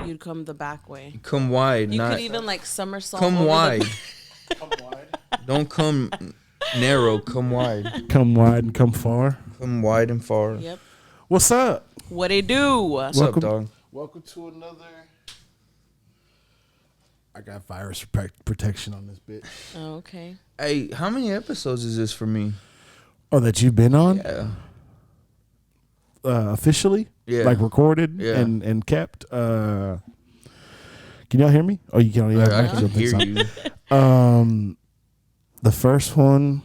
You'd come the back way. Come wide. You not could even like somersault. come wide. Come wide. Don't come narrow. Come wide. Come wide and come far. Come wide and far. Yep. What's up? What it do? What's Welcome. up, dog? Welcome to another. I got virus protection on this bitch. Oh, okay. Hey, how many episodes is this for me? Oh, that you've been on? Yeah. Officially? Yeah. Like recorded Yeah. and kept? Can y'all hear me? Oh, you can't. I can hear you. The first one,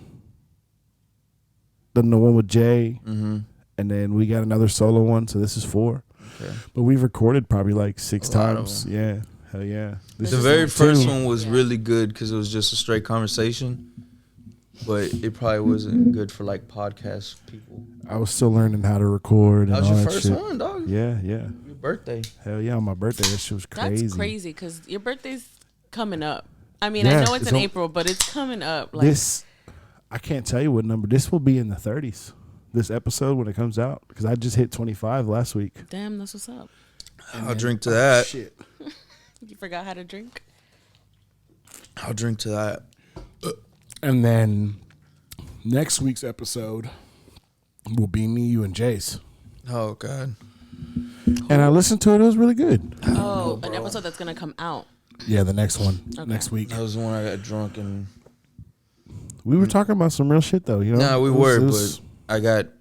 then the one with Jay, Mm-hmm. and then we got another solo one. So this is 4. Okay. But we've recorded probably like 6 A lot of times. them. Yeah. Hell yeah. This The is very number first 2. one was Yeah. really good because it was just a straight conversation. But it probably wasn't good for like podcast people. I was still learning how to record. And That was all your that first shit. one, dog? Yeah, yeah. Your birthday. Hell yeah, on my birthday. That shit was crazy. That's crazy because your birthday's coming up. I mean, Yeah, I know it's it's in on- April, but it's coming up. Like, This, I can't tell you what number. This will be in the 30s. This episode when it comes out. Because I just hit 25 last week. damn, that's what's up. I'll drink to that. Shit. You forgot how to drink? I'll drink to that. And then next week's episode will be me, you, and Jace. Oh, God. And I listened to it. It was really good. Oh, an episode that's going to come out. Yeah, the next one. Okay. Next week. That was the one I got drunk and... We were talking about some real shit, though. You know? Nah, we It was- were, it was- but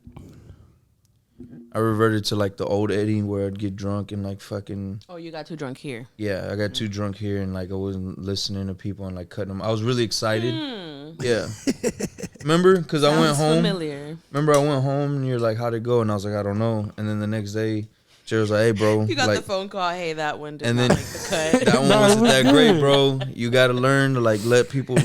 I reverted to like the old Eddie where I'd get drunk and like fucking... Oh, you got too drunk here. Yeah, I got too drunk here and like I wasn't listening to people and like cutting them. I was really excited. Yeah. Remember? Because I went Sounds home. familiar. Remember I went home and you're like, how'd it go? And I was like, I don't know. And then the next day, Jerry was like, hey, bro. You got like, the phone call. Hey, that one did And not then- make the cut. That one No, it wasn't was that good. great, bro. You got to learn to like let people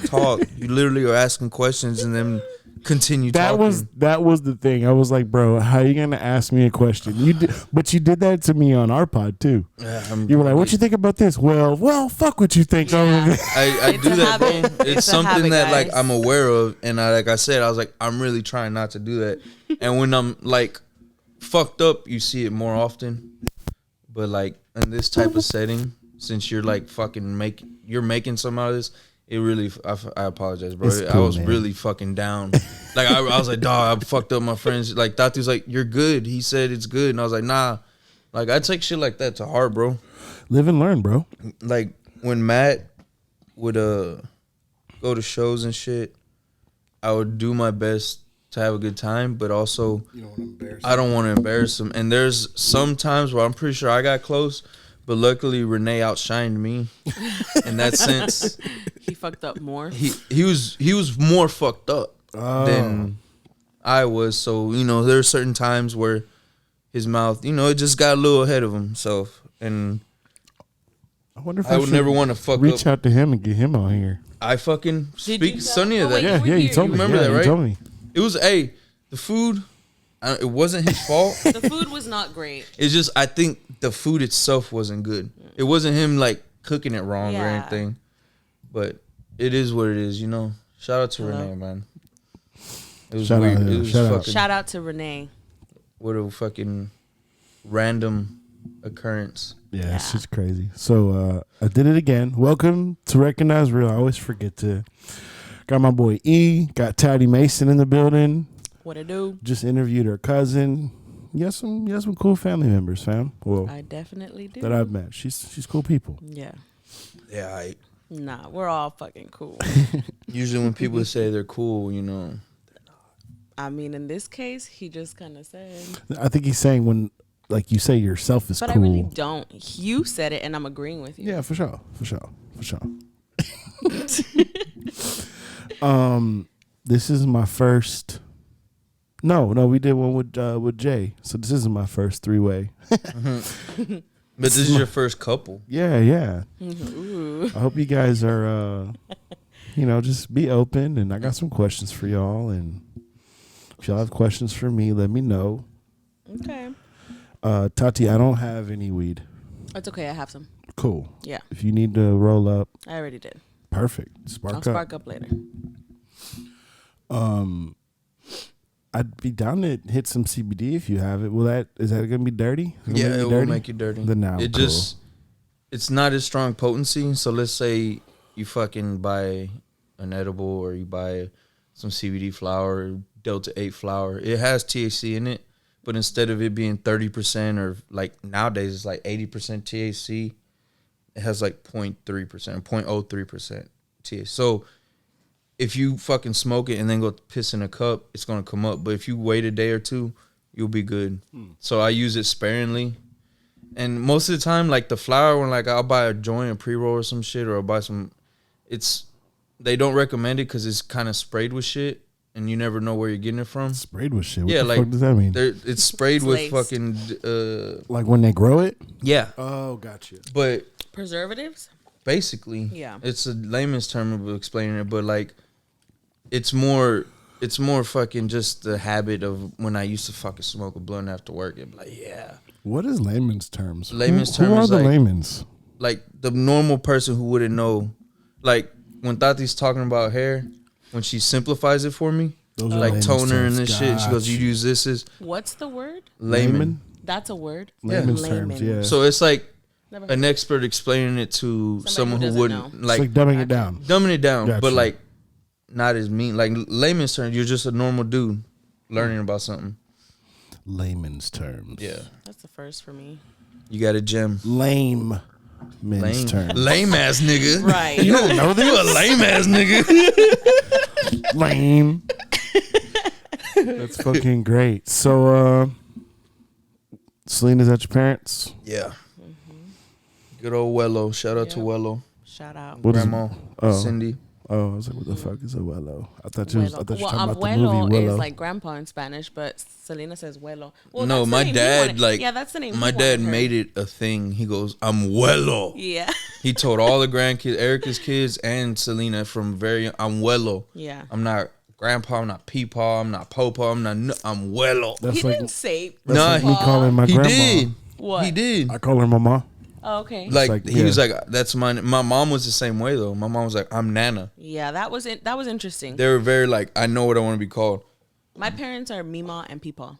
talk. You literally are asking questions and then continue That talking. was the thing. I was like, bro, how you gonna ask me a question? You did, but you did that to me on our pod too. You were like, "What you think about this?" Well, fuck what you think. Yeah. I It's do a that, bro. habit. It's It's a something habit, that like guys. I'm aware of, and like I said, I was like, I'm really trying not to do that. And when I'm like fucked up, you see it more often. But like in this type of setting, since you're like fucking making some out of this, it really, I apologize, bro. It's I cool, was man. really fucking down. Like I was like, dog, I fucked up my friends. Like Tati's like, you're good. He said it's good, and I was like, nah. Like I take shit like that to heart, bro. Live and learn, bro. Like when Matt would go to shows and shit, I would do my best to have a good time, but also You don't want to embarrass. I don't want to embarrass him. And there's some times where I'm pretty sure I got close, but luckily Renee outshined me in that sense. He fucked up more. He was more fucked up than I was. So there are certain times where his mouth, it just got a little ahead of himself, and I wonder if I would should never want to fuck reach up. out to him and get him on here. I fucking Did speak you Sonny tell- of oh, that. wait, Yeah, were yeah, you here. told me. remember yeah, that, you right? told me. It was the food. It wasn't his fault. The food was not great. It's just I think the food itself wasn't good. It wasn't him like cooking it wrong or Yeah. anything. But it is what it is, Shout out to Hello. Renee, man. It was Shout out, weird. yeah. It was Shout out. fucking Shout out to Renee. what a fucking random occurrence. Yeah, Yeah. it's just crazy. So I did it again. Welcome to Recognize Real. I always forget to. Got my boy E. Got Taddy Mason in the building. What it do? Just interviewed her cousin. You got some cool family members, fam. Well, I definitely do. that I've met. She's cool people. Yeah. Yeah, Nah, we're all fucking cool. usually when people say they're cool, I mean, in this case, he just kind of said. I think he's saying when like you say yourself is But cool. I really don't. You said it, and I'm agreeing with you. Yeah, for sure. This is my first. No, we did one with Jay. So this isn't my first 3-way. But this is your first couple. Yeah. Ooh. I hope you guys are, just be open. And I got some questions for y'all. And if y'all have questions for me, let me know. Okay. Tati, I don't have any weed. It's okay. I have some. Cool. Cool. Yeah, If you need to roll up, I already did. perfect. Spark I'll up. spark up later. I'd be down to hit some CBD if you have it. Is that gonna be dirty? Is Yeah, gonna it make will make you dirty. Then now, It cool. it's not as strong potency. So let's say you fucking buy an edible or you buy some CBD flower, Delta 8 flower. It has THC in it, but instead of it being 30% or like nowadays it's like 80% THC, it has like 0.3%, 0.03% THC. So if you fucking smoke it and then go piss in a cup, it's gonna come up. But if you wait a day or two, you'll be good. So I use it sparingly. And most of the time, like the flower, when like I'll buy a joint, a pre-roll or some shit, or I'll buy some, they don't recommend it because it's kind of sprayed with shit, and you never know where you're getting it from. Sprayed with shit. What Yeah, the like fuck does that mean? It's sprayed with Lace. fucking Like when they grow it? yeah. Oh, gotcha. But Preservatives? basically, Yeah. it's a layman's term of explaining it, but like it's more fucking just the habit of when I used to fucking smoke a blunt after work. It'd be like, yeah. What is layman's terms? Layman's Who term are is the like- layman's? Like the normal person who wouldn't know, like when Tati's talking about hair, when she simplifies it for me, Those are like layman's toner and terms. this shit, she goes, "You Gotcha. use this as What's the word? layman." That's a word. Layman's Layman. terms, yeah. So it's like Never an expert explaining it to Somebody someone who who doesn't wouldn't It's like like dumbing it down. dumbing it down, Gotcha. but like not as mean. Like layman's terms, you're just a normal dude learning about something. Layman's terms. Yeah, That's the first for me. you got a gem. Lame men's Lame, terms. lame ass nigga. Right. You don't know this? You a lame ass nigga. Lame. That's fucking great. So, Selena's at your parents. Yeah. Good old Wello. Shout out to Yeah. Wello. Shout out. What is- Grandma. oh. Cindy. Oh, I was like, what the fuck is a Wello? I thought you was Abuelo. talking Well, about the abuelo movie Willow. is like grandpa in Spanish, but Selena says Wello. Well, No, that's the my name he dad, wanted. like, yeah, that's the name. my he dad wanted her. made it a thing. He goes, I'm Wello. Yeah, He told all the grandkids, Erica's kids and Selena from very young, I'm Wello. yeah. I'm not grandpa, I'm not peepaw, I'm not popa, I'm Wello. That's He like, didn't say. that's Nah, like me he- calling my He grandma. did. What? He did. I call her mama. Oh, okay. Like, he yeah. was like, that's mine. My mom was the same way though. My mom was like, I'm Nana. Yeah, that was interesting. They were very like, I know what I want to be called. My parents are Mima and Peepaw.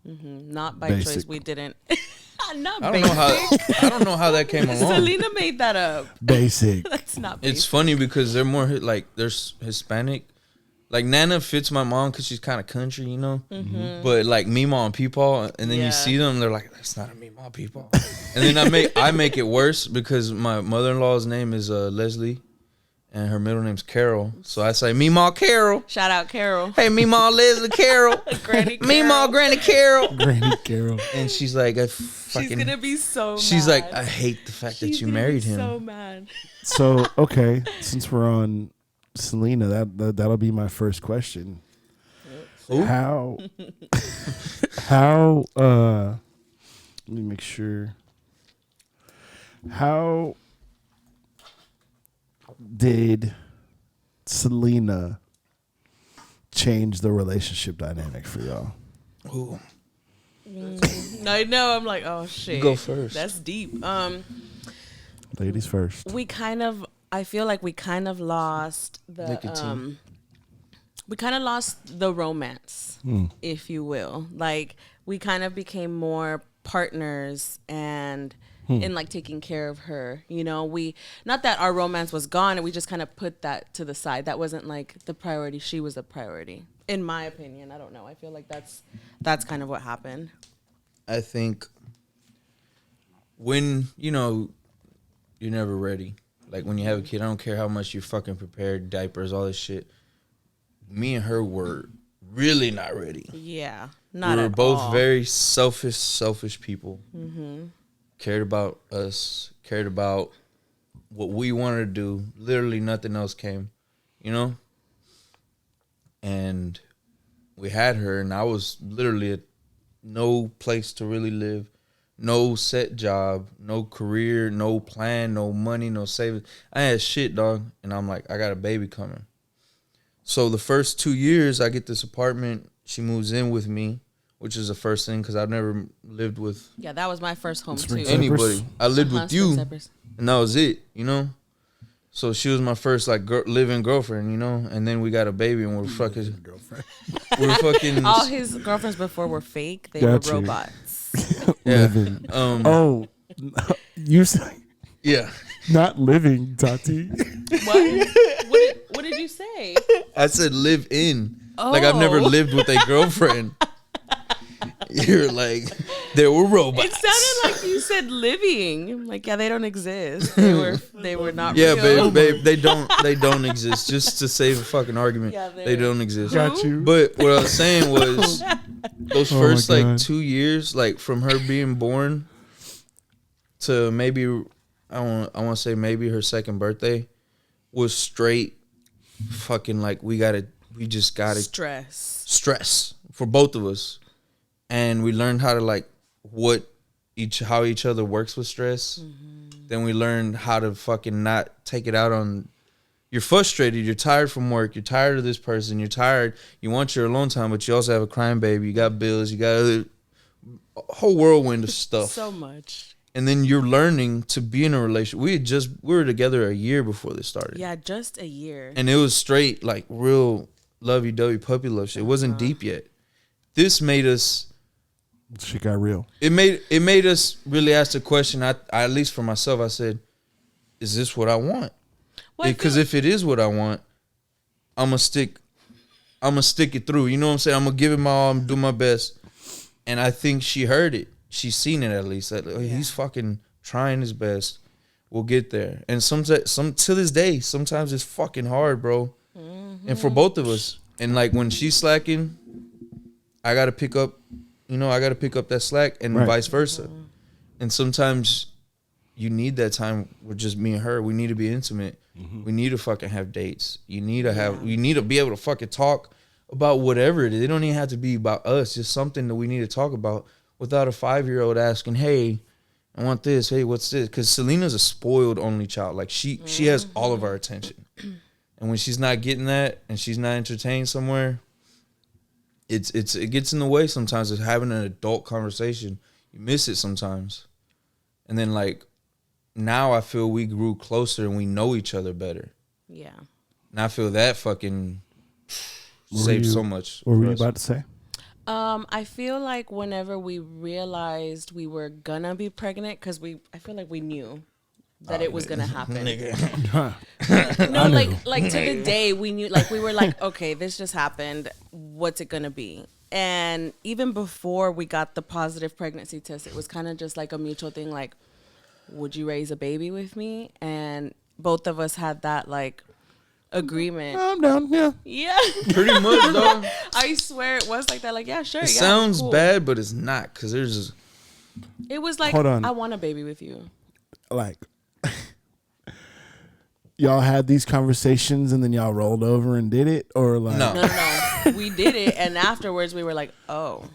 Not by Basic. choice. We didn't. Not I don't basic. know how. I don't know how that came along. Selena made that up. Basic. That's not. It's Basic. funny because they're more like there's Hispanic. Like Nana fits my mom because she's kind of country, you know. But like Meemaw and Peepaw, and then Yeah. you see them, they're like, "That's not a Meemaw Peepaw." And then I make it worse because my mother-in-law's name is Leslie, and her middle name's Carol. So I say Meemaw Carol. Shout out Carol. Hey, Meemaw Leslie Carol. Granny Meemaw Carol. Granny Carol. Granny Carol. And she's like, She's gonna be so. She's mad. like, I hate the fact that She's you gonna be married him. So mad. So, okay, since we're on Selena, that'll be my first question. Ooh. How let me make sure. How did Selena change the relationship dynamic for y'all? Ooh. I know. I'm like, oh shit. go first. That's deep. Ladies first. I feel like we kind of lost the Nicotine. we kind of lost the romance, if you will. Like we kind of became more partners and in like taking care of her. You know, not that our romance was gone and we just kind of put that to the side. That wasn't like the priority. She was the priority. In my opinion. I don't know. I feel like that's kind of what happened. I think when, you're never ready. Like when you have a kid, I don't care how much you fucking prepared, diapers, all this shit. Me and her were really not ready. Yeah. We Not were at both all. very selfish people. Cared about us, cared about what we wanted to do. Literally nothing else came, And we had her, and I was literally at no place to really live, no set job, no career, no plan, no money, no savings. I had shit, dog. And I'm like, I got a baby coming. So the first 2 years, I get this apartment. She moves in with me. which is the first thing because I've never lived with Yeah, that was my first home Spring too. Cypress. anybody. I lived with Spring you, Cypress. and that was it, you know. So she was my first like living girlfriend, you know. And then we got a baby, and we're fucking girlfriend. we're fucking All his girlfriends before were fake. They Got were you. robots. yeah. Living. Oh, you say Yeah. not living, Tati. What did you say? I said live in. Like I've never Oh. lived with a girlfriend. You're like, there were robots. It sounded like you said living. I'm like, yeah, they don't exist. They were not Yeah, real. babe, they don't exist. Just to save a fucking argument, Yeah, they don't exist. Got you. But what I was saying was, those Oh my first like God. 2 years, like from her being born to maybe I want to say maybe her second birthday, was straight fucking like we just gotta stress for both of us, and we learned how to like how each other works with stress. Then we learned how to fucking not take it out on. You're frustrated. You're tired from work. You're tired of this person. You're tired. You want your alone time, but you also have a crying baby. You got bills. You got a whole whirlwind of stuff. So much. And then you're learning to be in a relationship. We were together a year before this started. Yeah, just a year. And it was straight, like, real lovey-dovey puppy love shit. It wasn't deep yet. This made us... Shit got real. It made us really ask the question, I at least for myself, I said, is this what I want? Well, I Because feel- if it is what I want, I'm going to stick it through. You know what I'm saying? I'm going to give it my all, I'm do my best. And I think she heard it. She's seen it at least. That he's fucking trying his best. We'll get there. And to this day, sometimes it's fucking hard, bro. And for both of us. And like when she's slacking, I gotta pick up that slack, and Right. vice versa. And sometimes you need that time with just me and her. We need to be intimate. We need to fucking have dates. You need to be able to fucking talk about whatever it is. It don't even have to be about us. Just something that we need to talk about without a 5-year-old asking, hey, I want this. Hey, what's this? Because Selena's a spoiled only child. Like she has all of our attention. And when she's not getting that and she's not entertained somewhere, it gets in the way sometimes of having an adult conversation. You miss it sometimes. And then like now I feel we grew closer and we know each other better. Yeah. And I feel that fucking saved so much. What were for you us. about to say? I feel like whenever we realized we were gonna be pregnant, because I feel like we knew that it was gonna happen. No, like to the day we knew, like we were like, okay, this just happened. What's it gonna be? And even before we got the positive pregnancy test, it was kind of just like a mutual thing. Like, would you raise a baby with me? And both of us had that like agreement. I'm down. Yeah. Yeah, Pretty much, dog. I swear it was like that. Like, yeah, sure. It yeah, sounds cool. bad, but it's not, because there's It was like, Hold on. I want a baby with you. Like, y'all had these conversations and then y'all rolled over and did it, or like, No. No, we did it, and afterwards we were like, oh,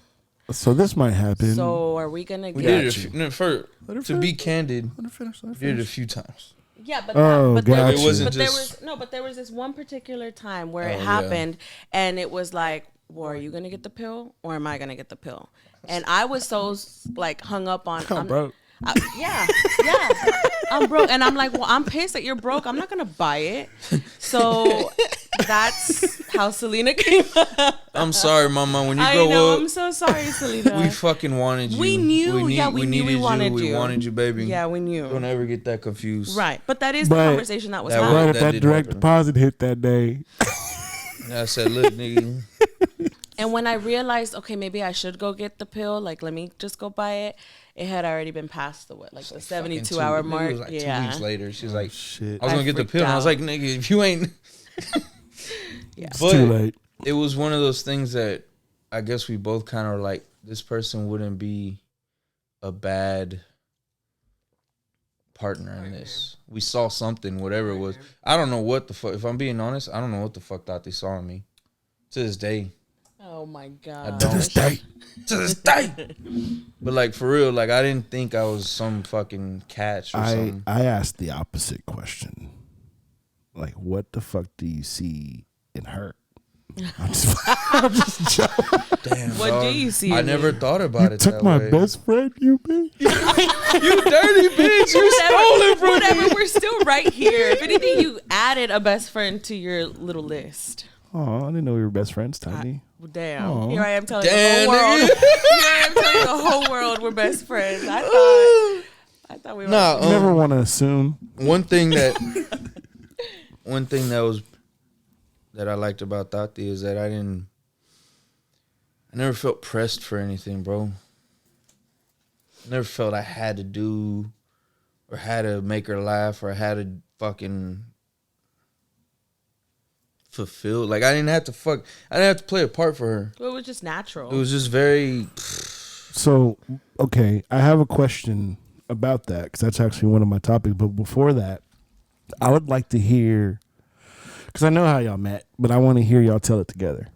So this might happen. so are we gonna we get? did it. To be candid, Let her finish. Let her we did it a finish. few times. Yeah, but Oh, but there gotcha. was, It wasn't but there just- was but there was this one particular time where it Oh, yeah. happened, and it was like, well, are you gonna get the pill or am I gonna get the pill? And I was so like hung up on. I'm broke. Yeah, I'm broke, and I'm like, well, I'm pissed that you're broke. I'm not gonna buy it. So that's how Selena came up. I'm sorry, Mama. When you I grow know. up, I'm so sorry, Selena. we fucking wanted you. We knew. We Yeah, we knew we needed wanted you. We you. wanted you, baby. Yeah, we knew. Don't ever get that confused. Right, but that is the But- conversation that was That happening. But if that that didn't direct happen. deposit hit that day, I said, look, nigga. And when I realized, okay, maybe I should go get the pill, like let me just go buy it. It had already been past the the 72-hour It mark. was like 2 yeah, weeks later. She's like, shit, I was I gonna get the freaked pill. And I was out. like, nigga, if you ain't. yeah. it's But too late. it was one of those things that I guess we both kind of like, this person wouldn't be a bad partner in this. We saw something, whatever it was. I don't know what the fuck. If I'm being honest, I don't know what the fuck thought they saw in me. To this day. Oh my I god. don't. day. To this day. But like for real, like I didn't think I was some fucking catch or something. I asked the opposite question. Like, what the fuck do you see in her? I'm just joking. Damn. What dog. do you see? I in never me? thought about it. Took that my way. best friend, you bitch. You dirty bitch. You stole it from Whatever, me. we're still right here. If anything, you added a best friend to your little list. Oh, I didn't know we were best friends, Tiny. Well, damn. Aw. Here I am telling Damn, the whole world. nigga. Here I am telling the whole world we're best friends. I thought we were. Nah, You never want to assume. one thing that I liked about Tati is that I never felt pressed for anything, bro. I never felt I had to do or had to make her laugh or had to fucking fulfill. Like I didn't have to play a part for her. Well, it was just natural. It was just very So, okay, I have a question about that because that's actually one of my topics. But before that, I would like to hear, because I know how y'all met, but I want to hear y'all tell it together.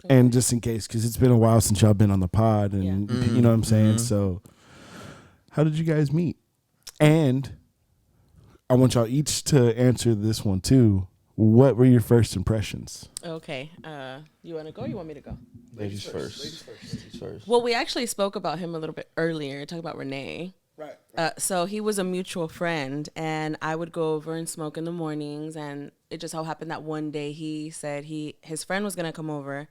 And just in case, because it's been a while since y'all been on the pod, and you know what I'm saying? So, how did you guys meet? And I want y'all each to answer this one too. What were your first impressions? Okay. You want to go? Or you want me to go? ladies first. Ladies first. Well, we actually spoke about him a little bit earlier. Talk about Renee. Right. So he was a mutual friend, and I would go over and smoke in the mornings. And it just so happened that one day he said his friend was gonna come over,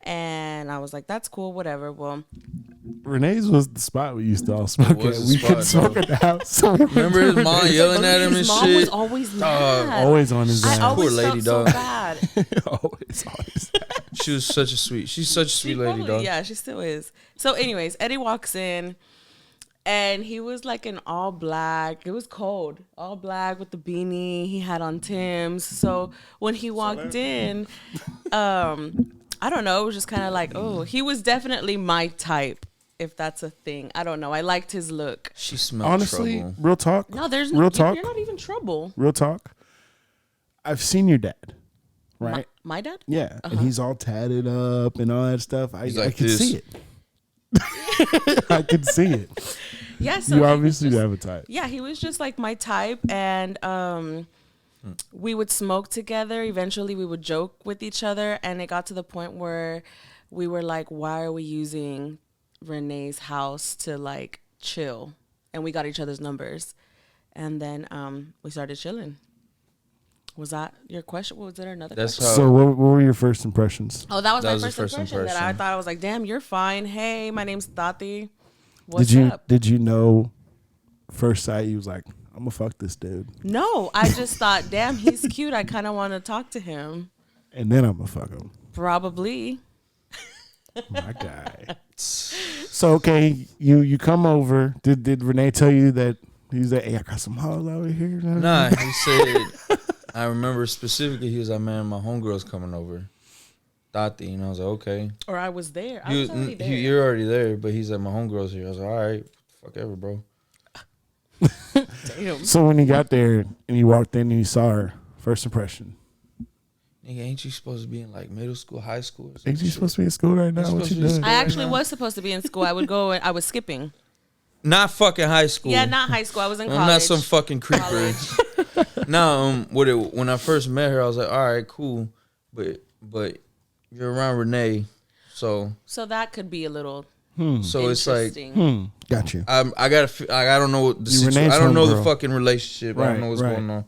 and I was like, "That's cool, whatever." Well, Renee's was the spot we used to all smoke was at. the We couldn't spot, smoke dog. at the house. So Remember his mom yelling at him his and mom was shit? always Dog. mad. Always on his I ass. always Poor lady, felt dog. so bad. Always on his ass. She's such a sweet lady, Probably- dog. Yeah, she still is. So, anyways, Eddie walks in, and he was like in all black. It was cold, all black with the beanie. He had on Tim's. So when he walked in, I don't know. It was just kind of like, oh, he was definitely my type, if that's a thing. I don't know. I liked his look. She smelled Honestly, trouble. real talk. No, there's real talk. You're not even trouble. Real talk. I've seen your dad, right? My dad? Yeah, and he's all tatted up and all that stuff. I He's like can this. see it. I can see it. Yeah. So You he was obviously just- have a type. Yeah, he was just like my type, and we would smoke together. Eventually, we would joke with each other, and it got to the point where we were like, "Why are we using Renee's house to like chill?" And we got each other's numbers, and then we started chilling. Was that your question? Was there another That's question? So, what were your first impressions? Oh, that was my the first first impression. That I impression. thought I was like, "Damn, you're fine. Hey, my name's Tati. What's up?" Did you know first sight you was like, I'm gonna fuck this dude, No, I just thought, "Damn, he's cute. I kind of want to talk to him." and then I'm gonna fuck him. Probably. My guy. So okay, you come over. Did Renee tell you that he's like, hey, I got some hoes over here? Nah, he said. I remember specifically. He was like, "Man, my homegirl's coming over." Tati, and I was like, "Okay." Or I was there. I He was already there. You're already there, but he's like, "My homegirl's here." I was like, "All right, fuck ever, bro." Damn. So when he got there and he walked in and he saw her, first impression. Nigga, ain't you supposed to be in like middle school, high school? Or some Ain't you shit? supposed to be in school right now? You're What supposed you to be in doing? I right actually now? was supposed to be in school. I would go and I was skipping. Not fucking high school. Yeah, not high school. I was in college. I'm not some fucking creeper. No, when I first met her, I was like, all right, cool, but you're around Renee, so So that could be a little so it's like interesting. Got you. I don't know what the You situation. Renee's I don't know the homegirl. fucking relationship. I Right, don't know what's right. going on.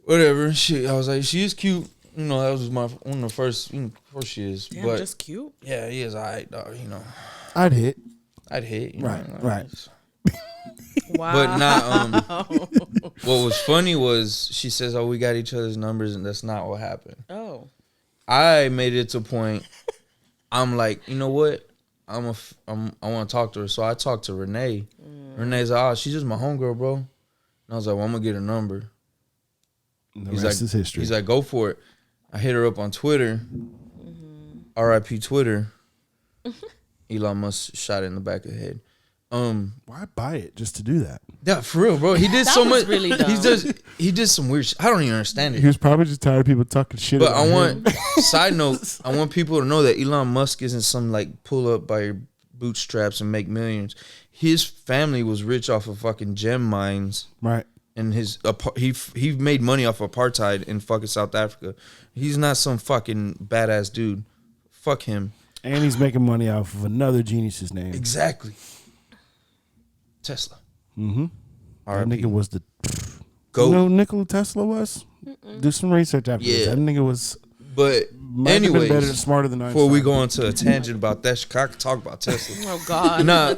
Whatever. Shit, I was like, she is cute. You know, that was one of the first. Of course she is. Damn, but just cute. yeah, he is alright, dog. You know, I'd hit. I'd hit. You Right, know, right. Wow. But not. What was funny was she says, "Oh, we got each other's numbers," and that's not what happened. Oh. I made it to a point. I'm like, you know what? I want to talk to her. So I talked to Renee. Renee's like, oh, she's just my homegirl, bro. And I was like, well, I'm gonna get her number. The He's rest like, is history. He's like, go for it. I hit her up on Twitter. R.I.P. Twitter. Elon Musk shot it in the back of the head. why buy it just to do that? Yeah, for real, bro. He did That so was much. really dumb. He did some weird shit. I don't even understand it. He was probably just tired of people talking shit. But about I him. want side note. I want people to know that Elon Musk isn't some like pull up by your bootstraps and make millions. His family was rich off of fucking gem mines, right. and he made money off apartheid in fucking South Africa. He's not some fucking badass dude. Fuck him. And he's making money off of another genius's name. Exactly. Tesla. Mm-hmm. I R.I.P. think it was the. Go. You know who Nikola Tesla was? Do some research after this. I think it was. But Anyways, better than smarter than before we go on to a tangent about that, I could talk about Tesla. Oh God. Nah,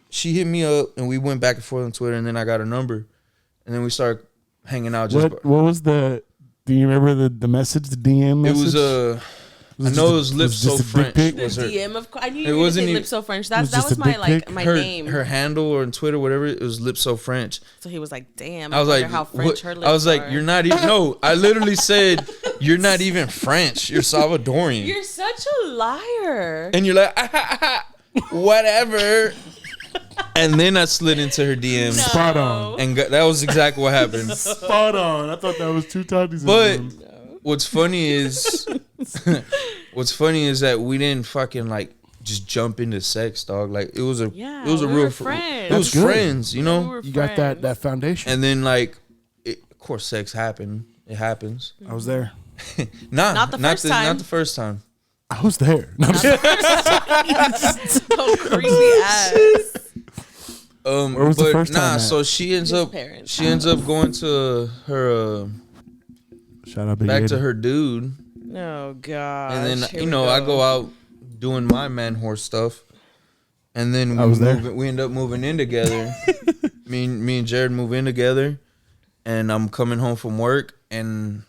she hit me up and we went back and forth on Twitter, and then I got her number, and then we started hanging out. What was the? Do you remember the message, the DM message? It was I know it was Lipso French. The DM of I knew you were going to say Lipso French. That was my name. Her handle or on Twitter, whatever. It was Lipso French. So he was like, "Damn." I was like, how French her lips I was like, are. "You're not even." No, I literally said, "You're not even French. You're Salvadorian." You're such a liar. And you're like, whatever. And then I slid into her DMs. No. Spot on. And that was exactly what happened. Spot on. I thought that was 2 times. But what's funny is that we didn't fucking like just jump into sex, dog. Like it was a real friends. It was friends, you know. You got that foundation. And then like, of course, sex happened. It happens. I was there. Not the first time. Not the first time. I was there. So creepy ass. Where was the first time? So she ends up going to her shout out back to her dude. Oh God. And then I go out doing my man horse stuff. And then we end up moving in together. me and Jared move in together, and I'm coming home from work, and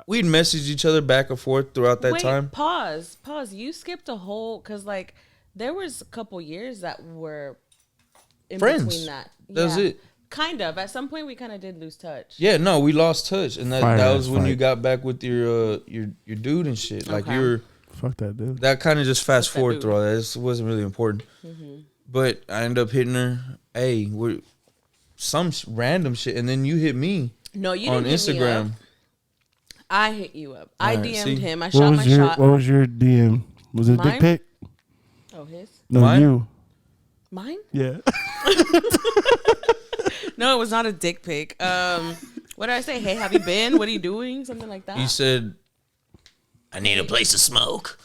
we'd message each other back and forth throughout that time. Pause. You skipped a whole because like there was a couple years that were in friends. Between that. That's it. Kind of. At some point, we kind of did lose touch. Yeah, no, we lost touch, and that was when you got back with your dude and shit. Like you were. Fuck that dude. That kind of just fast forward through all that. It wasn't really important. Mm-hmm. But I ended up hitting her. Hey, we're some random shit, and then you hit me. No, you on didn't Instagram. Hit me up. I hit you up. I DM'd him. I shot my shot. What was your DM? Was it a dick pic? Oh, his? No, Mine? you. Mine? Yeah. No, it was not a dick pic. What did I say? Hey, have you been? What are you doing? Something like that. You said, I need a place to smoke.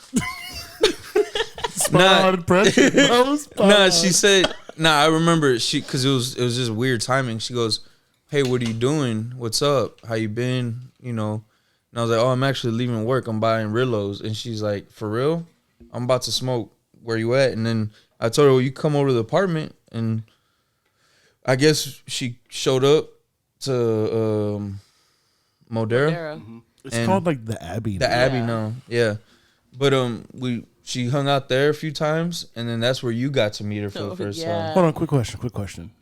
She said, I remember because it was just weird timing. She goes, hey, what are you doing? What's up? How you been? You know. And I was like, oh, I'm actually leaving work. I'm buying Rillos. And she's like, for real? I'm about to smoke. Where you at? And then I told her, well, you come over to the apartment. And I guess she showed up to Modera. Mm-hmm. It's called like the Abbey. The Abbey, no. Yeah. But she hung out there a few times, and then that's where you got to meet her for the first time. Hold on, quick question.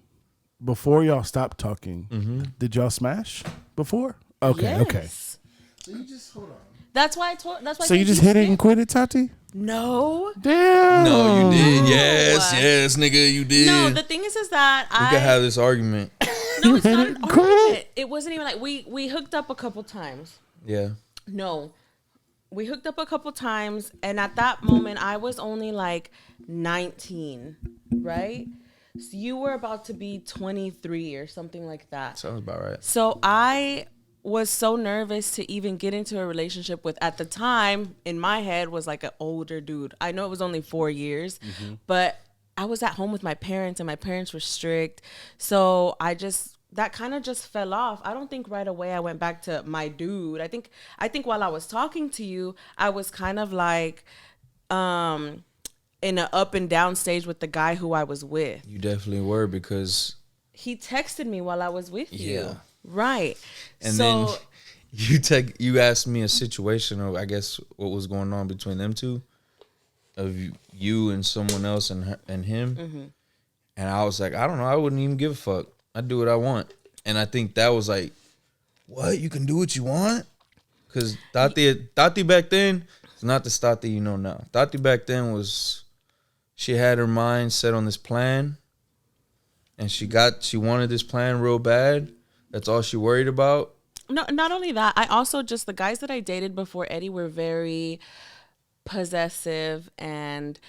Before y'all stopped talking, did y'all smash before? Okay. So you just hold on. That's why I told. That's why. So you just hit it and quit it, Tati? No. Damn. No, you did. Yes, nigga, you did. No, the thing is that we could have this argument. No, it's not an argument. It wasn't even like we hooked up a couple times. Yeah. No, we hooked up a couple times, and at that moment, I was only like 19, right? So you were about to be 23 or something like that. Sounds about right. So I was so nervous to even get into a relationship with, at the time, in my head, was like an older dude. I know it was only 4 years, but I was at home with my parents, and my parents were strict. So that kind of just fell off. I don't think right away I went back to my dude. I think while I was talking to you, I was kind of like in an up and down stage with the guy who I was with. You definitely were, because he texted me while I was with you. Yeah. Right. And then you asked me a situation of, I guess, what was going on between them two, of you and someone else and him. Mm-hmm. And I was like, I don't know. I wouldn't even give a fuck. I do what I want. And I think that was like, what? You can do what you want? Because Tati back then is not the Tati you know now. Tati back then she had her mind set on this plan. And she wanted this plan real bad. That's all she worried about. No, not only that. I also the guys that I dated before Eddie were very possessive, and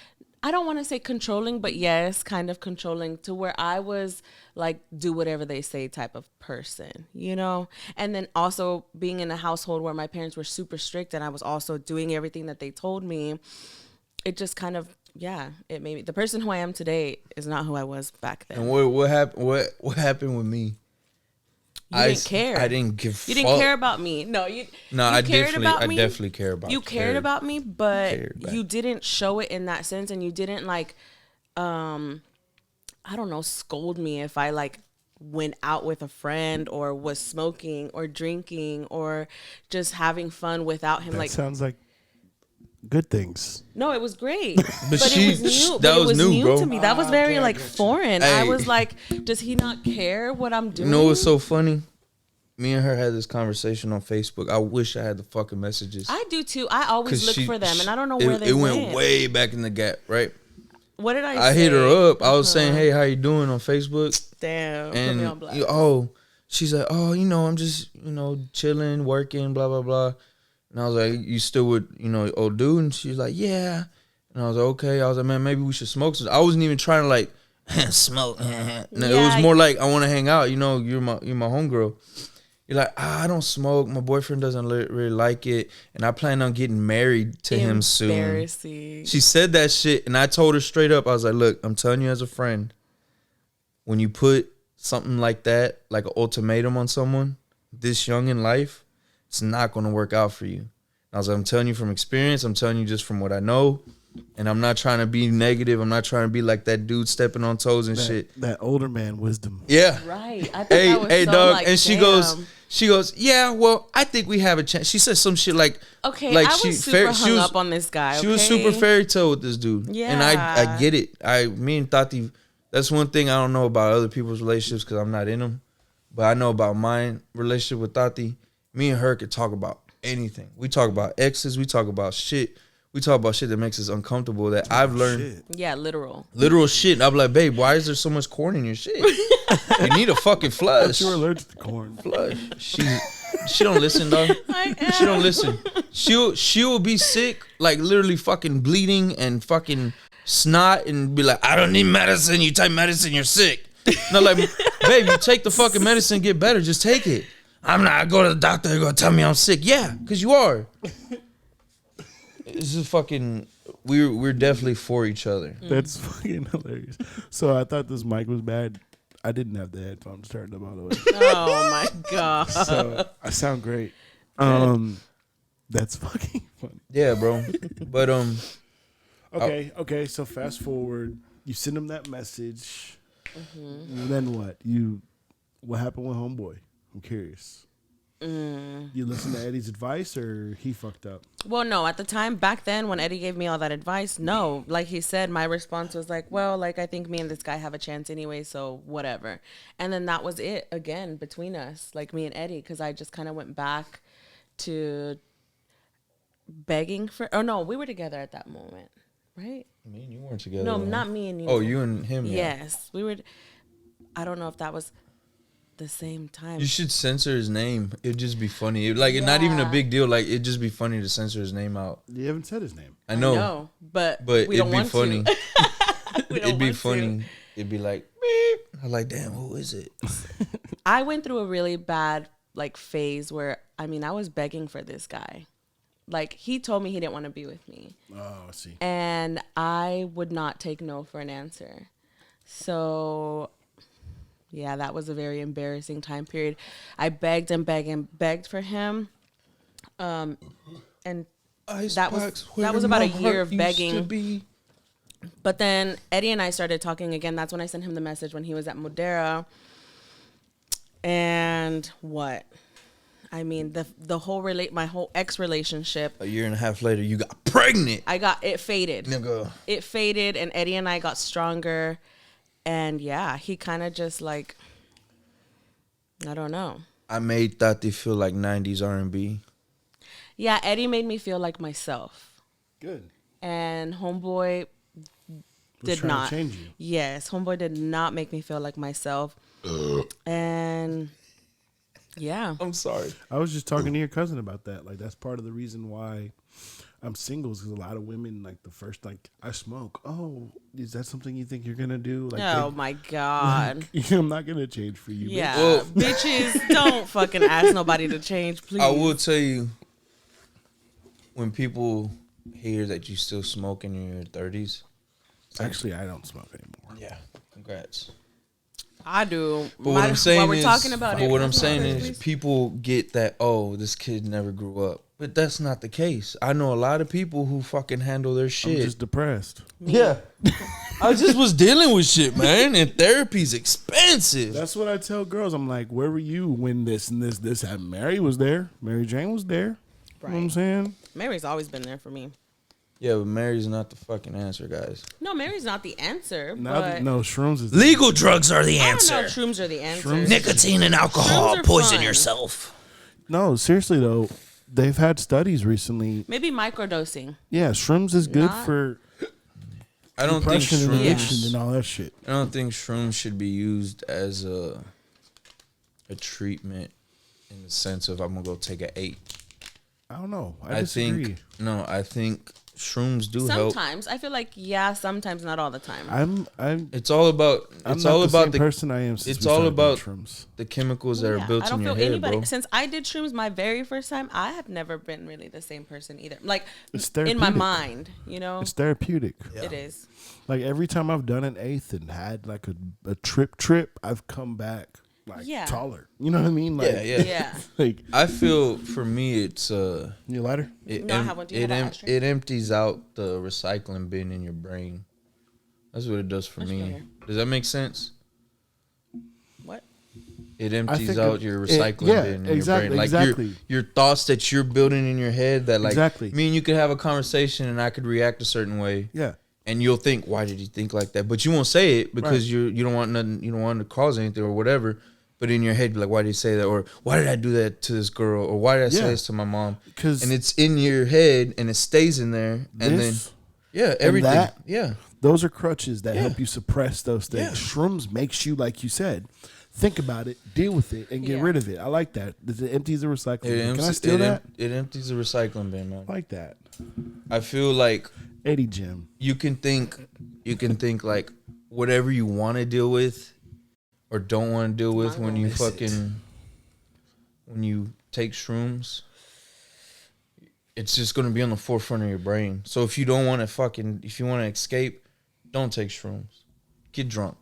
I don't want to say controlling, but yes, kind of controlling, to where I was like, do whatever they say type of person, you know? And then also being in a household where my parents were super strict and I was also doing everything that they told me, it just kind of, yeah, it made me, the person who I am today is not who I was back then. And what happened? What happened with me? You didn't care. I didn't give. You didn't care about me. No, you. No, you I cared definitely, about I me. definitely care about. You cared about me, but Cared back. you didn't show it in that sense, and you didn't like, I don't know, scold me if I like went out with a friend or was smoking or drinking or just having fun without him. That Like, sounds like good things. no, it was great, but she- it was new. that But it was was new, new bro. to me. That was very okay, I like get you. foreign. I Hey. was like, does he not care what I'm doing? You know what's so funny? Me and her had this conversation on Facebook. I wish I had the fucking messages. I do too. I always look for them, and I don't know it, where they it went. went way back in the gap, right? What did I say? I hit her up. I was saying, "Hey, how you doing?" on Facebook, Damn, put me on and blast. she's like, "Oh, I'm just chilling, working, blah blah blah." And I was like, "You still with old dude?" And she's like, "Yeah." And I was like, "Okay." I was like, "Man, maybe we should smoke." I wasn't even trying to like smoke. No, it Yeah, was more like I want to hang out. You're my homegirl. You're like, I don't smoke. My boyfriend doesn't really like it, and I plan on getting married to him soon. Embarrassing. She said that shit, and I told her straight up. I was like, look, I'm telling you as a friend, when you put something like that, like an ultimatum on someone this young in life, it's not going to work out for you. And I was like, I'm telling you from experience. I'm telling you just from what I know. And I'm not trying to be negative. I'm not trying to be like that dude stepping on toes and shit. That older man wisdom. Yeah. Right. I thought Hey, that was hey, so dog. like, And she goes, yeah, well, I think we have a chance. She said some shit like, okay, like I was super hung up on this guy. She was okay? super fairy tale with this dude. And I Yeah. get it. Me and Tati, that's one thing I don't know about other people's relationships because I'm not in them. But I know about my relationship with Tati. Me and her could talk about anything. We talk about exes. We talk about shit. We talk about shit that makes us uncomfortable that I've learned. Shit. Yeah, literal. Literal shit. And I'm like, babe, why is there so much corn in your shit? You need a fucking flush. You were allergic to corn. Flush. She don't listen, dog. I am. She don't listen. She'll be sick, like literally fucking bleeding and fucking snot, and be like, I don't need medicine. You take medicine, you're sick. No, like, babe, you take the fucking medicine, get better. Just take it. I'm not go to the doctor. They're gonna tell me I'm sick. Yeah, because you are. This is fucking. We're definitely for each other. That's fucking hilarious. So I thought this mic was bad. I didn't have the headphones turned up all the way. Oh my god. So I sound great. That's fucking funny. Yeah, bro. But Okay. So fast forward. You send him that message. And then what? What happened with homeboy? I'm curious. You listen to Eddie's advice, or he fucked up? Well, no, at the time back then when Eddie gave me all that advice, no. Like he said, my response was like, well, like I think me and this guy have a chance anyway, so whatever. And then that was it again between us, like me and Eddie, because I just kind of went back to begging for, oh no, we were together at that moment, right? me and you weren't together. No, though. not me and you. Oh, you and him. Yeah. Yes, we were. I don't know if that was the same time. You should censor his name. It'd just be funny. It'd not even a Yeah. big deal. Like it'd just be funny to censor his name out. You haven't said his name. I know, No, but but we it'd don't be want funny. To. We don't It'd be want to. funny. It'd be like, beep. I'm like, damn, who is it? I went through a really bad like phase where I was begging for this guy. Like he told me he didn't want to be with me. Oh, I see. And I would not take no for an answer. So yeah, that was a very embarrassing time period. I begged and begged and begged for him. And that was about a year of begging. But then Eddie and I started talking again. That's when I sent him the message when he was at Modera. And what? The whole my whole ex relationship. A year and a half later, you got pregnant. It faded. Nigga. It faded, and Eddie and I got stronger. And yeah, he kind of just like, I don't know. I made Tati feel like 90s R&B. Yeah, Eddie made me feel like myself. Good. And Homeboy did trying not. to change you. Yes, Homeboy did not make me feel like myself. And yeah. I'm sorry. I was just talking to your cousin about that. Like that's part of the reason why I'm singles because a lot of women like the first like I smoke. Oh, is that something you think you're gonna do? Like, Oh my God. I'm not gonna change for you. Yeah. Well- Bitches, don't fucking ask nobody to change, please. I will tell you, when people hear that you still smoke in your 30s. Bitch. Actually, I don't smoke anymore. Yeah, congrats. I do. But what I'm saying while we're is, talking about but it, what I'm saying please. is, people get that. Oh, this kid never grew up, but that's not the case. I know a lot of people who fucking handle their I'm shit. just depressed. Yeah, I just was dealing with shit, man, and therapy's expensive. That's what I tell girls. I'm like, where were you when this and this happened? Mary was there. Mary Jane was there. You know what I'm saying? Mary's always been there for me. Yeah, but Mary's not the fucking answer, guys. No, Mary's not the answer. Now, But no, shrooms is Legal drugs are the I don't answer. know. Shrooms are the answer. Shrooms- Nicotine and alcohol, Shrooms are poison fun. yourself. No, seriously though, they've had studies recently. Maybe microdosing. Yeah, shrooms is good Not- for I don't think depression and shrooms. addiction and all that shit. I don't think shrooms should be used as a treatment in the sense of I'm gonna go take a 8. I don't know. I I disagree. think no. I think shrooms do help. Sometimes I feel like sometimes not all the time. I'm It's all about. I'm It's not all the about same the person I am. Since it's we all started doing about shrooms. the chemicals that Yeah, are built I don't in feel your head, anybody bro. since I did shrooms my very first time. I have never been really the same person either. Like It's in my therapeutic. mind, you know, It's therapeutic. it is. Like every time I've done an eighth and had like a trip, I've come back like Yeah. taller. You know what I mean? Like, Yeah, yeah. Yeah. Like I feel for me, it's you lighter? it, No, I have one. Do you have an ashtray? it empties out the recycling bin in your brain. That's what it does for Let's go me. here. Does that make sense? What? It empties think out it- your it- recycling yeah, bin in exactly, your brain. Like exactly. your thoughts that you're building in your head that like Exactly. me and you could have a conversation and I could react a certain way. Yeah. And you'll think, why did you think like that? But you won't say it because you don't want nothing, you don't want to cause anything or whatever. But in your head, be like, why did you say that? Or why did I do that to this girl? Or why did I say Yeah. this to my mom? 'Cause And it's in your head and it stays in there. And this, then everything. that- Yeah. those are crutches that Yeah. help you suppress those things. Yeah. Shrooms makes you, like you said, think about it, deal with it, and get Yeah. rid of it. I like that. It empties the recycling. bin. Can I empties- steal that? It empties the recycling bin, man. I like that. I feel like Eddie Jim. you can think like whatever you want to deal with or don't want to deal with when you when you take shrooms, it's just going to be on the forefront of your brain. So if you don't want to if you want to escape, don't take shrooms. Get drunk.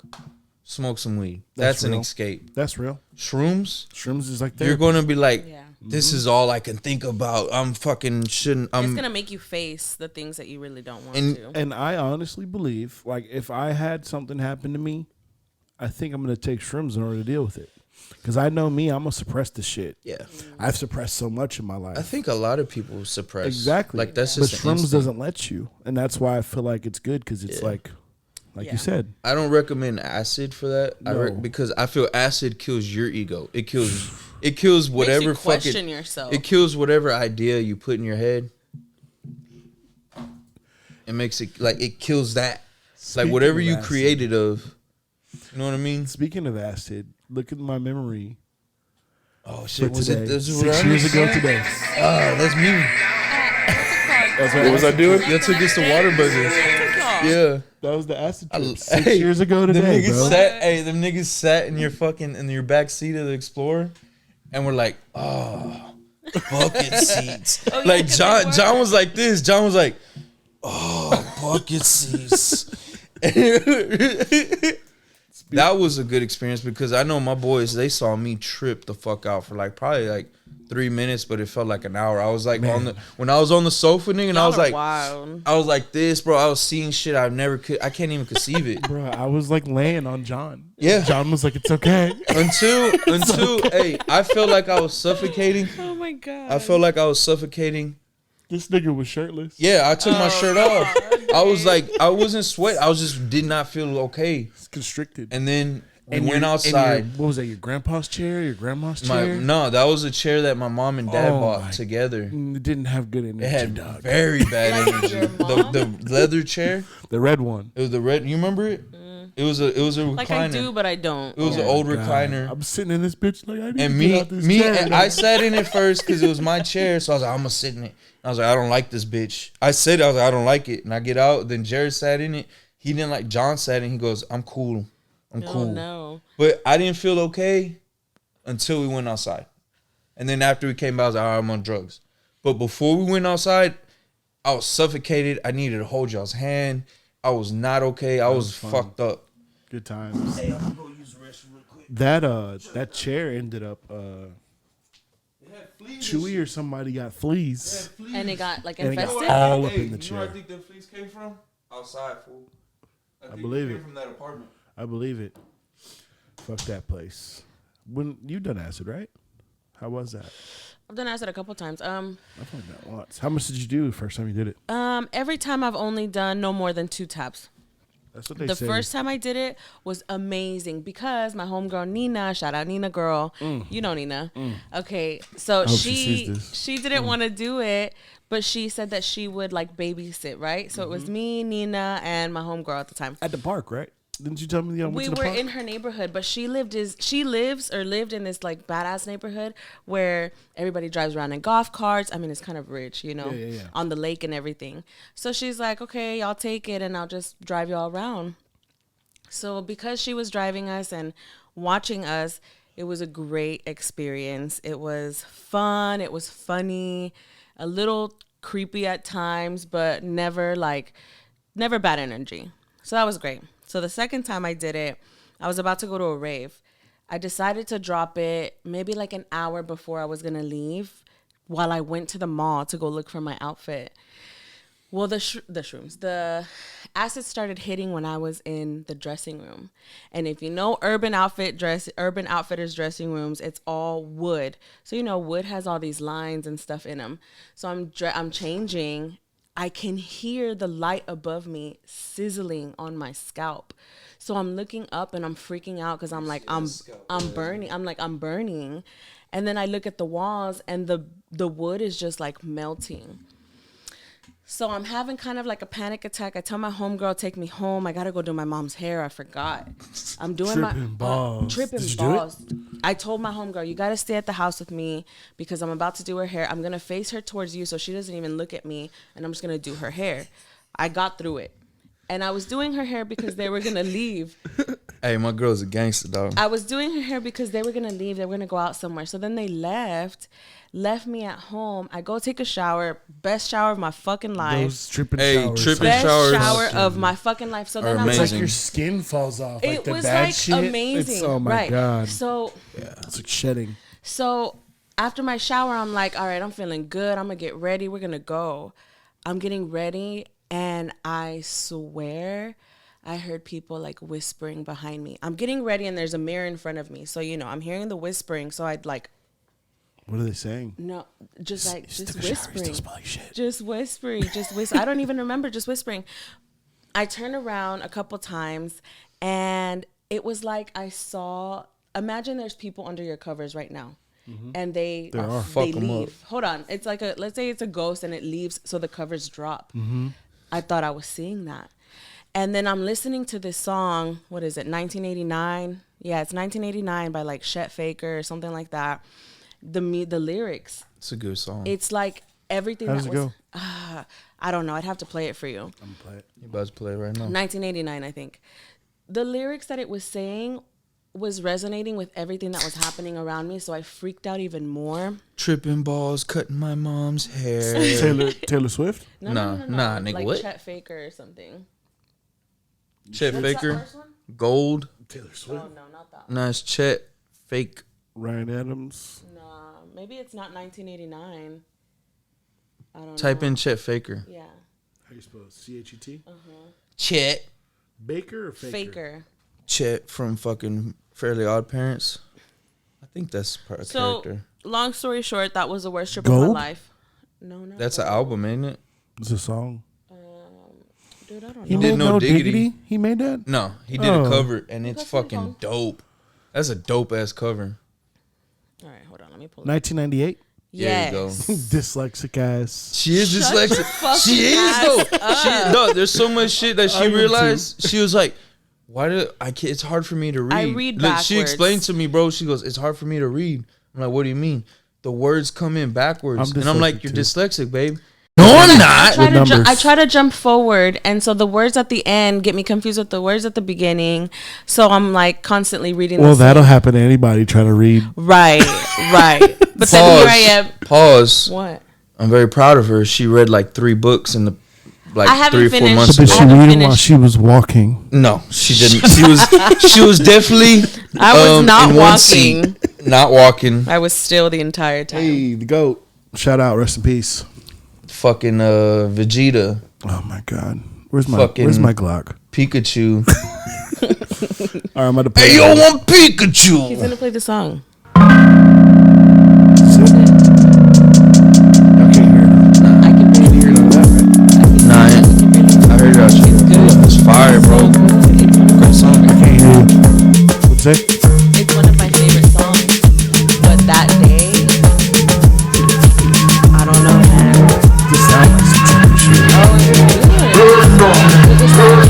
Smoke some weed. That's an real. escape. That's real. Shrooms, Shrooms is like you're therapy. going to be like, Yeah. this is all I can think about. I'm fucking shouldn't. It's I'm gonna make you face the things that you really don't want And- to. And I honestly believe, like, if I had something happen to me, I think I'm going to take shrooms in order to deal with it. Because I know me, I'm going to suppress the shit. yeah. I've suppressed so much in my life. I think a lot of people suppress. Exactly. Like that's but just an shrooms instinct. doesn't let you. And that's why I feel like it's good because it's Yeah. like Yeah. you said. I don't recommend acid for that. No. Because I feel acid kills your ego. It kills whatever Makes you question fucking yourself. it kills whatever idea you put in your head. It makes it like it kills that. Speaking like whatever of you acid. created of. You know what I mean? Speaking of acid, look at my memory Oh for shit! Was today. it? This is 6 what I years was ago saying? today. Ah, that's me. What was I doing? You took us to Whataburger. Yeah. That was the acid I- trip 6 hey, years ago Them today, niggas bro. sat. Hey, them niggas sat in your back seat of the Explorer, and we're like, oh, bucket seats. Oh, yeah, Like 'cause John, they were. John was like this. John was like, oh, bucket seats. That was a good experience because I know my boys. They saw me trip the fuck out for like probably like 3 minutes, but it felt like an hour. I was like when I was on the sofa, nigga, and I Y'all was are like. wild. I was like this, bro. I was seeing shit I can't even conceive it. Bro, I was like laying on John. Yeah. John was like, it's okay. Until hey, I felt like I was suffocating. Oh my god. I felt like I was suffocating. This nigga was shirtless. Yeah, I took my Oh, shirt off. I was like, I wasn't sweat. I was just did not feel okay. It's constricted. And then we And went your- outside. and your- what was that, your grandpa's chair? Your grandma's My chair? no, that was a chair that my mom and dad Oh my- bought together. It didn't have good energy, It had dog. very bad Like energy. your mom? The leather chair. The red one. It was the red. You remember it? It It was a recliner. Like I do, but I don't. It was an Yeah. old God. recliner. I'm sitting in this bitch like I need And to get out this chair. I sat in it first because it was my chair. So I was like, I'm gonna sit in it. I was like, I don't like this bitch. I said, I was like, I don't like it. And I get out. Then Jared sat in it. He didn't like. John sat in. He goes, I'm cool. I'm Oh, cool. no. But I didn't feel okay until we went outside. And then after we came back, I was like, all right, I'm on drugs. But before we went outside, I was suffocated. I needed to hold y'all's hand. I was not okay. I was fun. fucked up. Good times. Hey, I'm gonna go use the restroom real quick. That chair ended up Chewy or somebody got fleas. And it got like And it got infested. all up in the You know chair. where I think the fleas came from? Outside, fool. I think believe they it. came from that apartment. I believe it. Fuck that place. When you done acid, right? How was that? I've done acid a couple times. I've done that once. How much did you do the first time you did it? Every time I've only done no more than 2 taps. That's what they The say. first time I did it was amazing because my homegirl Nina, shout out Nina girl, you know Nina. Okay, so hope she sees this. she didn't want to do it, but she said that she would like babysit, right? So it was me, Nina, and my homegirl at the time. At the park, right? Didn't you tell me you went We to the were park? in her neighborhood, but she lived in this like badass neighborhood where everybody drives around in golf carts. I mean, it's kind of rich, you know, Yeah. on the lake and everything. So she's like, okay, I'll take it and I'll just drive you all around. So because she was driving us and watching us, it was a great experience. It was fun. It was funny, a little creepy at times, but never bad energy. So that was great. So the second time I did it, I was about to go to a rave. I decided to drop it maybe like an hour before I was going to leave while I went to the mall to go look for my outfit. Well, the acid started hitting when I was in the dressing room. And if you know Urban Outfitters dressing rooms, it's all wood. So, you know, wood has all these lines and stuff in them. So I'm changing. I can hear the light above me sizzling on my scalp. So I'm looking up and I'm freaking out because I'm like, I'm burning. I'm burning. And then I look at the walls and the wood is just like melting. So I'm having kind of like a panic attack. I tell my homegirl, take me home. I got to go do my mom's hair. I forgot. I'm doing Tripping balls. tripping Did you do it? balls. I told my homegirl, you got to stay at the house with me because I'm about to do her hair. I'm going to face her towards you so she doesn't even look at me, and I'm just going to do her hair. I got through it. And I was doing her hair because they were going to leave. Hey, my girl's a gangster, dog. I was doing her hair because they were going to leave. They were going to go out somewhere. So then they left me at home. I go take a shower. Best shower of my fucking life. Those tripping Hey, showers. tripping Best showers shower of my fucking life. So then are I'm It's like, like amazing. your skin falls off. Like it the was bad like shit. amazing. It's, oh my right. God. So It's like shedding. So after my shower, I'm like, all right, I'm feeling good. I'm going to get ready. We're going to go. I'm getting ready. And I swear I heard people like whispering behind me. I'm getting ready and there's a mirror in front of me. So, you know, I'm hearing the whispering. So I'd like, What are they saying? no, just like, Just just took a shower, you whispering. still smell like shit. Just whispering. Just whisper. I don't even remember, just whispering. I turned around a couple times and it was like I saw, imagine there's people under your covers right now. And they There are. Fuck 'em leave. up. Hold on. It's like let's say it's a ghost and it leaves so the covers drop. I thought I was seeing that. And then I'm listening to this song, what is it, 1989? Yeah, it's 1989 by like Chet Faker or something like that. The lyrics, It's a good song. it's like everything How that does it was go? I don't know. I'd have to play it for you. I'm gonna play it. You about to play it right now. 1989, I think. The lyrics that it was saying was resonating with everything that was happening around me, so I freaked out even more. Tripping balls, cutting my mom's hair. Taylor Swift? No, Nah, nigga, like what? Chet Faker or something. Chet What's that Faker, first one? Gold. Taylor Swift. Oh no, not that one. Nah, it's Chet Fake. Ryan Adams. Nah, maybe it's not 1989. I don't know. Type in Chet Faker. Yeah, How you spell it? C-H-E-T? Chet. Baker or Faker? Faker. Chet from fucking Fairly Odd Parents. I think that's part of So, character. long story short, that was the worst trip of Gold? my life. No, no. That's an album, ain't it? It's a song. Dude, I don't He know. did made No No Diggity. Diggity? He made that? No, he did Oh. a cover, and it's That's my fucking phone. dope. That's a dope ass cover. All right, hold on. Let me pull it. 1998? There you go. Yes. Dyslexic ass. She is Shut your dyslexic. fucking She is ass though. No, there's so much shit that she I am too. realized. She was like, Why do I can't, it's hard for me to read. I read Look, she backwards. explained to me, bro. She goes, it's hard for me to read. I'm like, what do you mean? The words come in backwards. And I'm like, dyslexic you're too. dyslexic, babe. No, I'm not. I try to jump forward, and so the words at the end get me confused with the words at the beginning. So I'm like constantly reading. Well, the same. that'll happen to anybody trying to read. Right. But then here I am. Pause. What? I'm very proud of her. She read like 3 books in the I like haven't 3 or 4 finished. months But did ago. she I haven't read them while finished. she was walking? No, she didn't. She was definitely I was not in one walking. seat, not walking. I was still the entire time. Hey, the goat. Shout out, rest in peace. Fucking Vegeta, Oh my god. Where's my Fucking- Glock? Pikachu. All right, I'm about to play. Hey, yo, that. want Pikachu? He's gonna play the song. Y'all can't hear it. I can barely hear None of that, right? Nah, I heard y'all. It's fire, bro. Great song. I can't hear you. What's that? It's one of my favorite songs. But that day, I don't know, man. This sound like some trippy shit. Oh, it's good.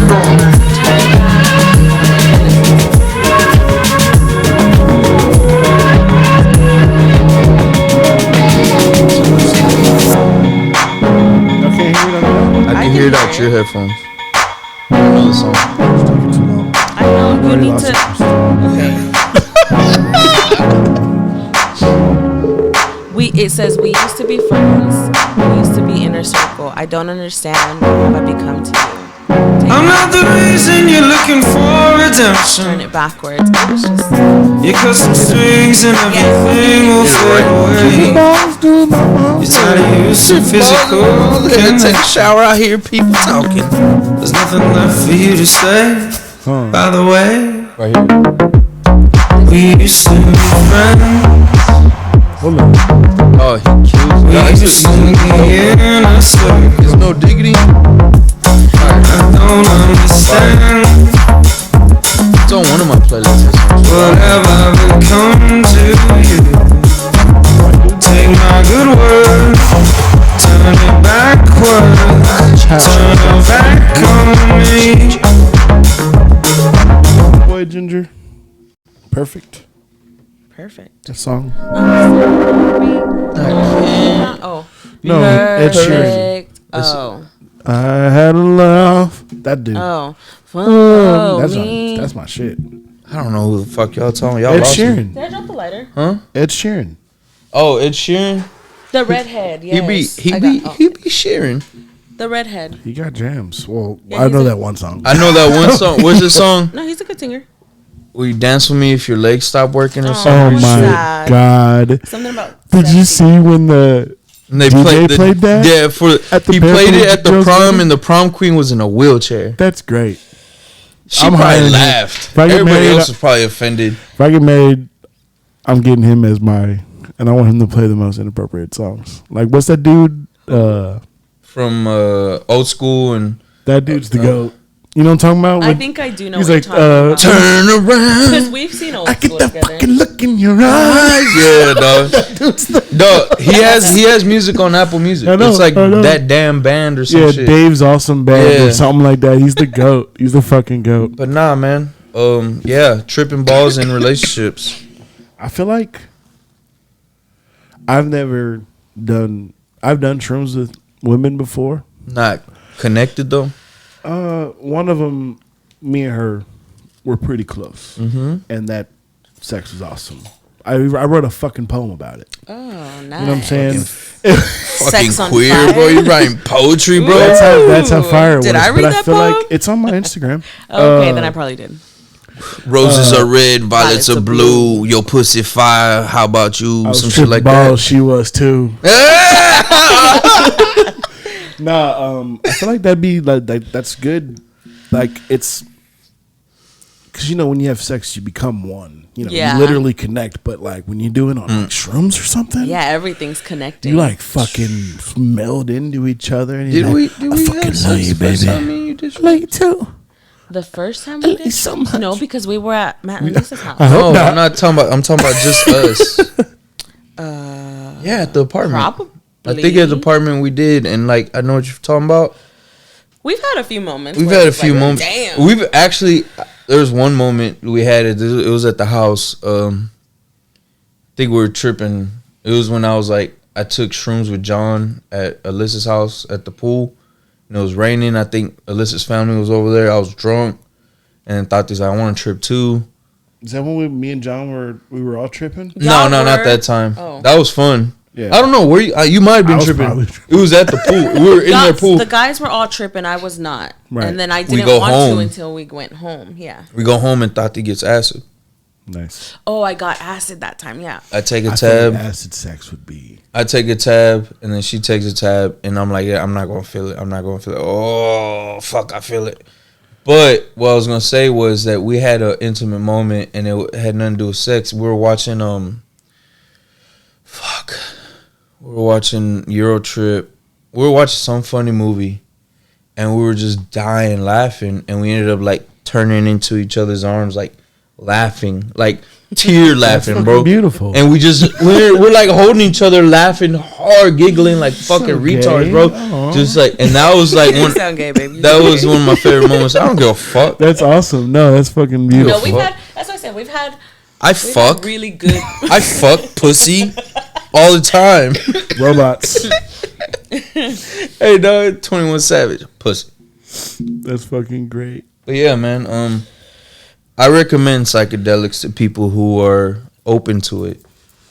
Y'all can't hear none of that? I can hear it out your headphones. I don't know the song. It's taking too long. I know you Already need lost to. It says we used to be friends. We used to be inner circle. I don't understand what have I become to you. I'm not the reason you're looking for Turn redemption. it backwards. It was just You cut some strings and everything will fade away. You're tired of using physical Take a shower out here, people talking. There's nothing left for you to say. By the way, Right here. we used to be friends. Hold on. Oh, he kills me. We used to be in a circle. There's no diggity. I don't understand It's on one of my playlists. whatever become to you. Take my good word, turn it backwards, turn it back on me. Boy, Ginger. Perfect. perfect. That song. Oh, No, Ed Sheeran. perfect. Oh, I had a love. That dude. oh, follow that's me. that's my shit. I don't know who the fuck y'all talking. Y'all Ed lost me. Sheeran. Did I drop the lighter? Ed Sheeran. Oh, Ed Sheeran. The redhead. Yes. He I be got- oh, he be Sheeran. the redhead. He got jams. Well, Yeah, I know he's a- that one song. I know that one song. What's the song? No, he's a good singer. Will you dance with me if your legs stop working or Oh, Oh something? my sad. god! Something about. Did you sexy. see when the And they DJ the- played that? Yeah, At the he played Beverly it at the Hills prom, wedding? and the prom queen was in a wheelchair. That's great. She I'm probably hiring him. laughed. If I get Everybody married, else was probably offended. If I get married, I'm getting him as my, and I want him to play the most inappropriate songs. Like, what's that dude? From old school and That dude's the goat. You know what I'm talking about? I When think I do know he's what like, you're talking about. turn around. Because we've seen old I get school that together. fucking look in your eyes. Yeah, dog. Dog, he has music on Apple Music. I know, It's like I know. That Damn Band or some Yeah, shit. Dave's Awesome Band Yeah. or something like that. He's the goat. He's the fucking goat. But nah, man. Yeah, tripping balls in relationships. I feel like I've done shrooms with women before. Not connected though. One of them, me and her were pretty close, and that sex was awesome. I wrote a fucking poem about it. Oh, nice. You know what I'm saying? Fucking Sex on queer, Fire? bro. You writing poetry, bro. That's how fire it was. Did I read but I that feel poem? like it's on my Instagram. Okay, then I probably did. Roses are red, violets violets are are blue. Your pussy fire. How about you? I was Some shit tripping like balls. that. She was too. Nah, I feel like that'd be like that's good. Like it's because you know when you have sex, you become one. You know, Yeah. you literally connect. But like when you do it on like shrooms or something, Yeah, everything's connected. you like fucking meld into each other. And you're Did we? like, Did I we fucking have love sex you, the first baby. time me and you did? Love you too. The first time we did? so much. No, because we were at Matt and Lisa's house. I hope No, not. I'm not talking about. I'm talking about just us. Yeah, at the apartment. Probably. I think at the apartment we did, and like I know what you're talking about. We've had a few moments. We've where had a it's few like, moments. Damn. We've actually, there was one moment we had it. It was at the house. I think we were tripping. It was when I was like, I took shrooms with John at Alyssa's house at the pool. And it was raining. I think Alyssa's family was over there. I was drunk, and Tati's like, I want to trip too. Is that when me and John we were all tripping? No, not that time. Oh. That was fun. Yeah. I don't know where you might have been I was tripping. probably It was at the pool. We were in their pool. The guys were all tripping. I was not. Right. And then I We didn't go want home. to until we went home. Yeah. We go home and Tati gets acid. Nice. Oh, I got acid that time. Yeah. I take a I tab. think acid sex would be. I take a tab, and then she takes a tab, and I'm like, yeah, I'm not gonna feel it. I'm not gonna feel it. Oh, fuck, I feel it. But what I was gonna say was that we had an intimate moment, and it had nothing to do with sex. We were watching we were watching Euro Trip. We were watching some funny movie, and we were just dying laughing, and we ended up like turning into each other's arms, like laughing, like tear laughing, bro. Beautiful. And we're like holding each other, laughing hard, giggling like fucking gay. retards, bro. Aw. Just like, and that was like You one. sound gay, baby. That was one of my favorite moments. I don't give a fuck. That's awesome. No, that's fucking No, beautiful. we've had. That's what I said. We've had I fuck. really good. I fuck pussy all the time. Robots. Hey, dog, 21 Savage, pussy. That's fucking great. But yeah, man. I recommend psychedelics to people who are open to it.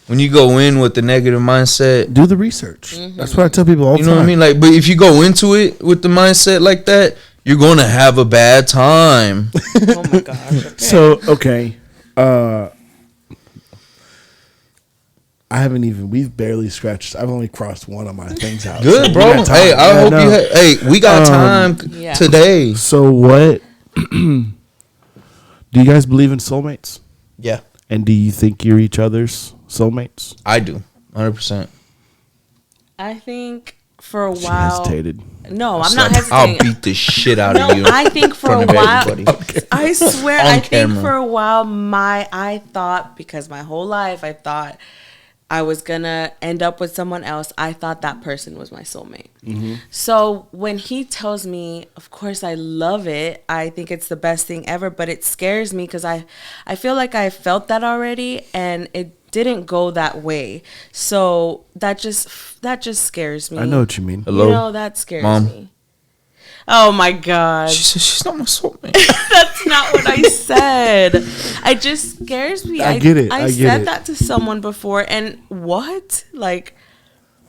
When you go in with the negative mindset, Do the research. That's what I tell people all the you time. know what I mean? Like, but if you go into it with the mindset like that, you're gonna have a bad time. Oh my gosh. Okay. So, okay. I haven't even. We've barely scratched. I've only crossed one of my things out. Good, So bro. we got time. Hey, I Yeah, hope no. you. Hey, we got time Yeah. today. So what? Do you guys believe in soulmates? Yeah, And do you think you're each other's soulmates? I do, 100%. I think for a She while. hesitated. No, I'm not I'll hesitating. beat the shit out No, of you. I think for a in front of while. everybody. I swear, On I think camera. for a while, I thought, because my whole life I thought I was gonna end up with someone else. I thought that person was my soulmate. So when he tells me, of course I love it. I think it's the best thing ever, but it scares me because I feel like I felt that already, and it didn't go that way. So that just scares me. I know what you mean. Hello? You know, that scares Mom? me. Oh my God. She said she's not my soulmate. That's not what I said. It just scares me. I get it. I I get said it. that to someone before, and what? Like,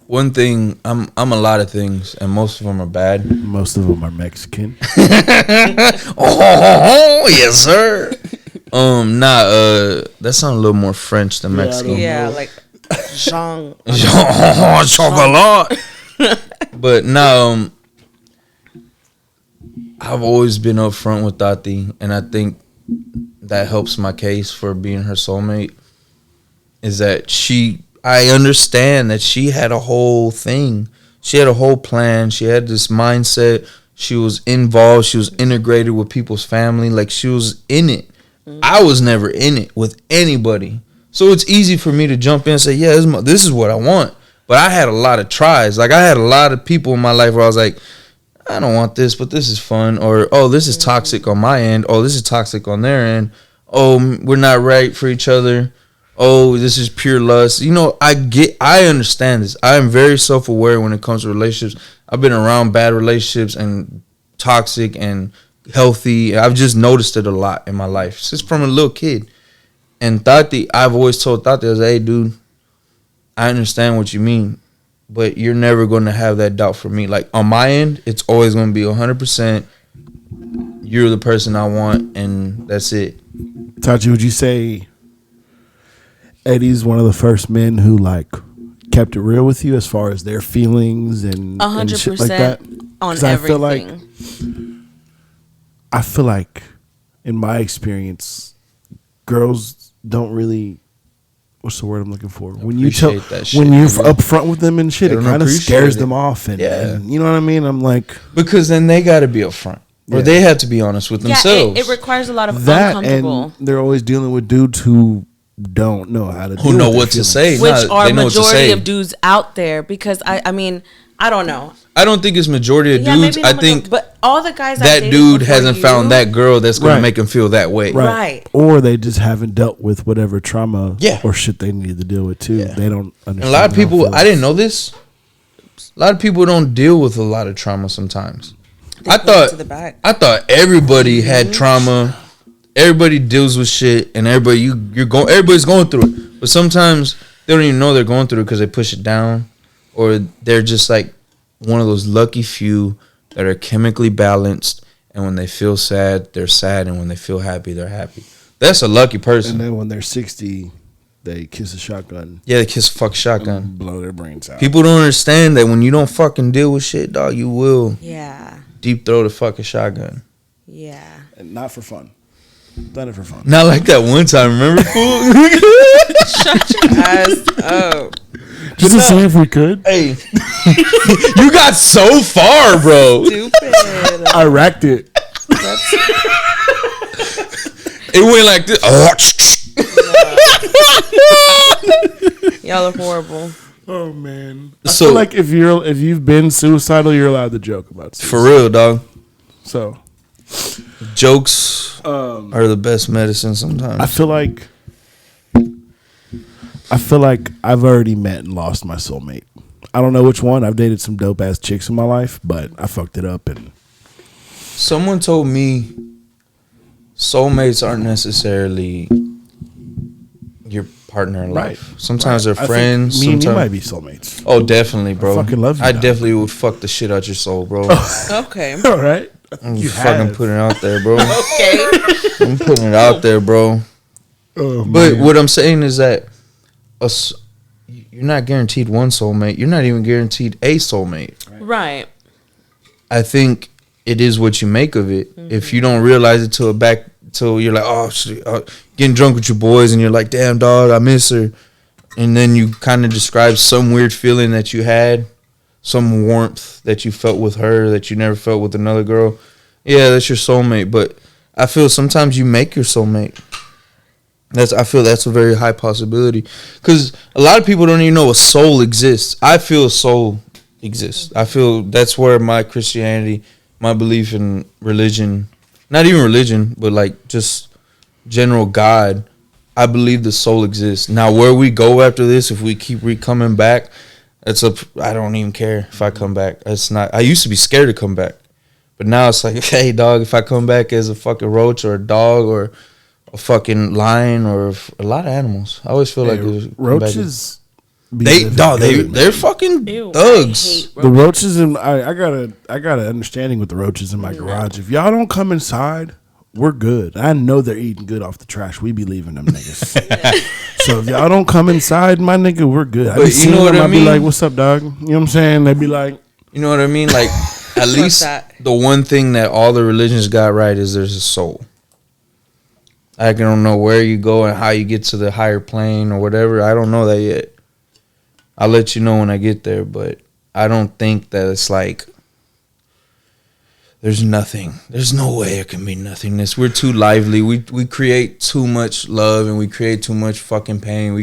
One thing, I'm a lot of things, and most of them are bad. Most of them are Mexican. Oh, yes, sir. That sounds a little more French than Mexican. yeah, like Jean. Chocolat. But no, I've always been upfront with Tati, and I think that helps my case for being her soulmate. Is that I understand that she had a whole thing. She had a whole plan. She had this mindset. She was involved. She was integrated with people's family. Like, she was in it. I was never in it with anybody. So it's easy for me to jump in and say, yeah, this is what I want. But I had a lot of tries. Like, I had a lot of people in my life where I was like, I don't want this, but this is fun. Or, oh, this is toxic on my end. Oh, this is toxic on their end. Oh, we're not right for each other. Oh, this is pure lust. You know, I understand this. I am very self-aware when it comes to relationships. I've been around bad relationships and toxic and healthy. I've just noticed it a lot in my life since from a little kid. And Tati, I've always told Tati, I was like, hey, dude, I understand what you mean, but you're never going to have that doubt for me. Like, on my end, it's always going to be 100%. You're the person I want, and that's it. Tachi, would you say Eddie's one of the first men who like kept it real with you as far as their feelings and shit like that? 100% on 'Cause everything. I feel like, in my experience, girls don't really. What's the word I'm looking for? When you Appreciate that shit, when you're you know? upfront with them and shit, They it don't kind of appreciate scares it. them off, and, Yeah. and you know what I mean. I'm like Because then they got to be upfront, or Yeah. they have to be honest with Yeah, themselves. it requires a lot of that, uncomfortable. and they're always dealing with dudes who don't know how to Who deal know with what their to feelings. say? Which Nah, are they know what to majority say. of dudes out there, because I mean I don't know. I don't think it's majority of Yeah, dudes. maybe I not think but all the guys that dated dude before hasn't you- found that girl that's gonna Right. make him feel that way. Right. Or they just haven't dealt with whatever trauma Yeah. or shit they need to deal with too. Yeah. They don't understand. And a lot of how it people, feels. I didn't know this. A lot of people don't deal with a lot of trauma sometimes. They I put it thought to the back. I thought everybody had trauma. Everybody deals with shit, and everybody's going through it. But sometimes they don't even know they're going through it because they push it down, or they're just like one of those lucky few that are chemically balanced. And when they feel sad, they're sad, and when they feel happy, they're happy. That's a lucky person. And then when they're 60, they kiss a shotgun Yeah, they kiss a fuck shotgun. and blow their brains out. People don't understand that when you don't fucking deal with shit, dog, you will Yeah. deep throat a fucking shotgun. Yeah. And not for fun. Done it for fun. Not like that one time, remember, fool? Shut your ass up. Just to see if we could. Hey, you got so far, bro. Stupid. I racked it. It went like this. Y'all are horrible. Oh man. I So- feel like if you've been suicidal, you're allowed to joke about suicide. For real, dog. So Jokes are the best medicine sometimes. I feel like I've already met and lost my soulmate. I don't know which one. I've dated some dope ass chicks in my life, but I fucked it up. And Someone told me soulmates aren't necessarily your partner in life. Right. Sometimes I they're think friends. Me and you sometimes- might be soulmates. Oh, definitely, bro. fucking love you I now. definitely would fuck the shit out your soul, bro. Okay. All right. I'm You fucking have. putting it out there, bro. Okay. I'm putting it out there, bro. Oh, But what I'm saying is that you're not guaranteed one soulmate. You're not even guaranteed a soulmate. Right. I think it is what you make of it. If you don't realize it till you're like, oh, shit, getting drunk with your boys, and you're like, damn, dog, I miss her. And then you kind of describe some weird feeling that you had, some warmth that you felt with her that you never felt with another girl. Yeah, that's your soulmate. But I feel sometimes you make your soulmate. I feel that's a very high possibility, because a lot of people don't even know a soul exists. I feel a soul exists. I feel that's where my Christianity, my belief in religion, not even religion, but like just general God, I believe the soul exists. Now, where we go after this, if we keep coming back, I don't even care if I come back. It's not. I used to be scared to come back, but now it's like, hey, dog, if I come back as a fucking roach or a dog or a fucking lion or a lot of animals, I always feel like it was roaches. be They living dog, good, they're man. fucking Ew, I thugs. hate The roaches in I got a understanding with the roaches in my garage. If y'all don't come inside, we're good. I know they're eating good off the trash. We be leaving them niggas. So if y'all don't come inside, my nigga, we're good. I But be you seeing know what them, I I be mean? like, "What's up, dog?" You know what I'm saying? They be like, You know what I mean? Like, at least that? the one thing that all the religions got right is there's a soul. I don't know where you go and how you get to the higher plane or whatever. I don't know that yet. I'll let you know when I get there, but I don't think that it's like there's nothing. There's no way there can be nothingness. We're too lively. We create too much love and we create too much fucking pain.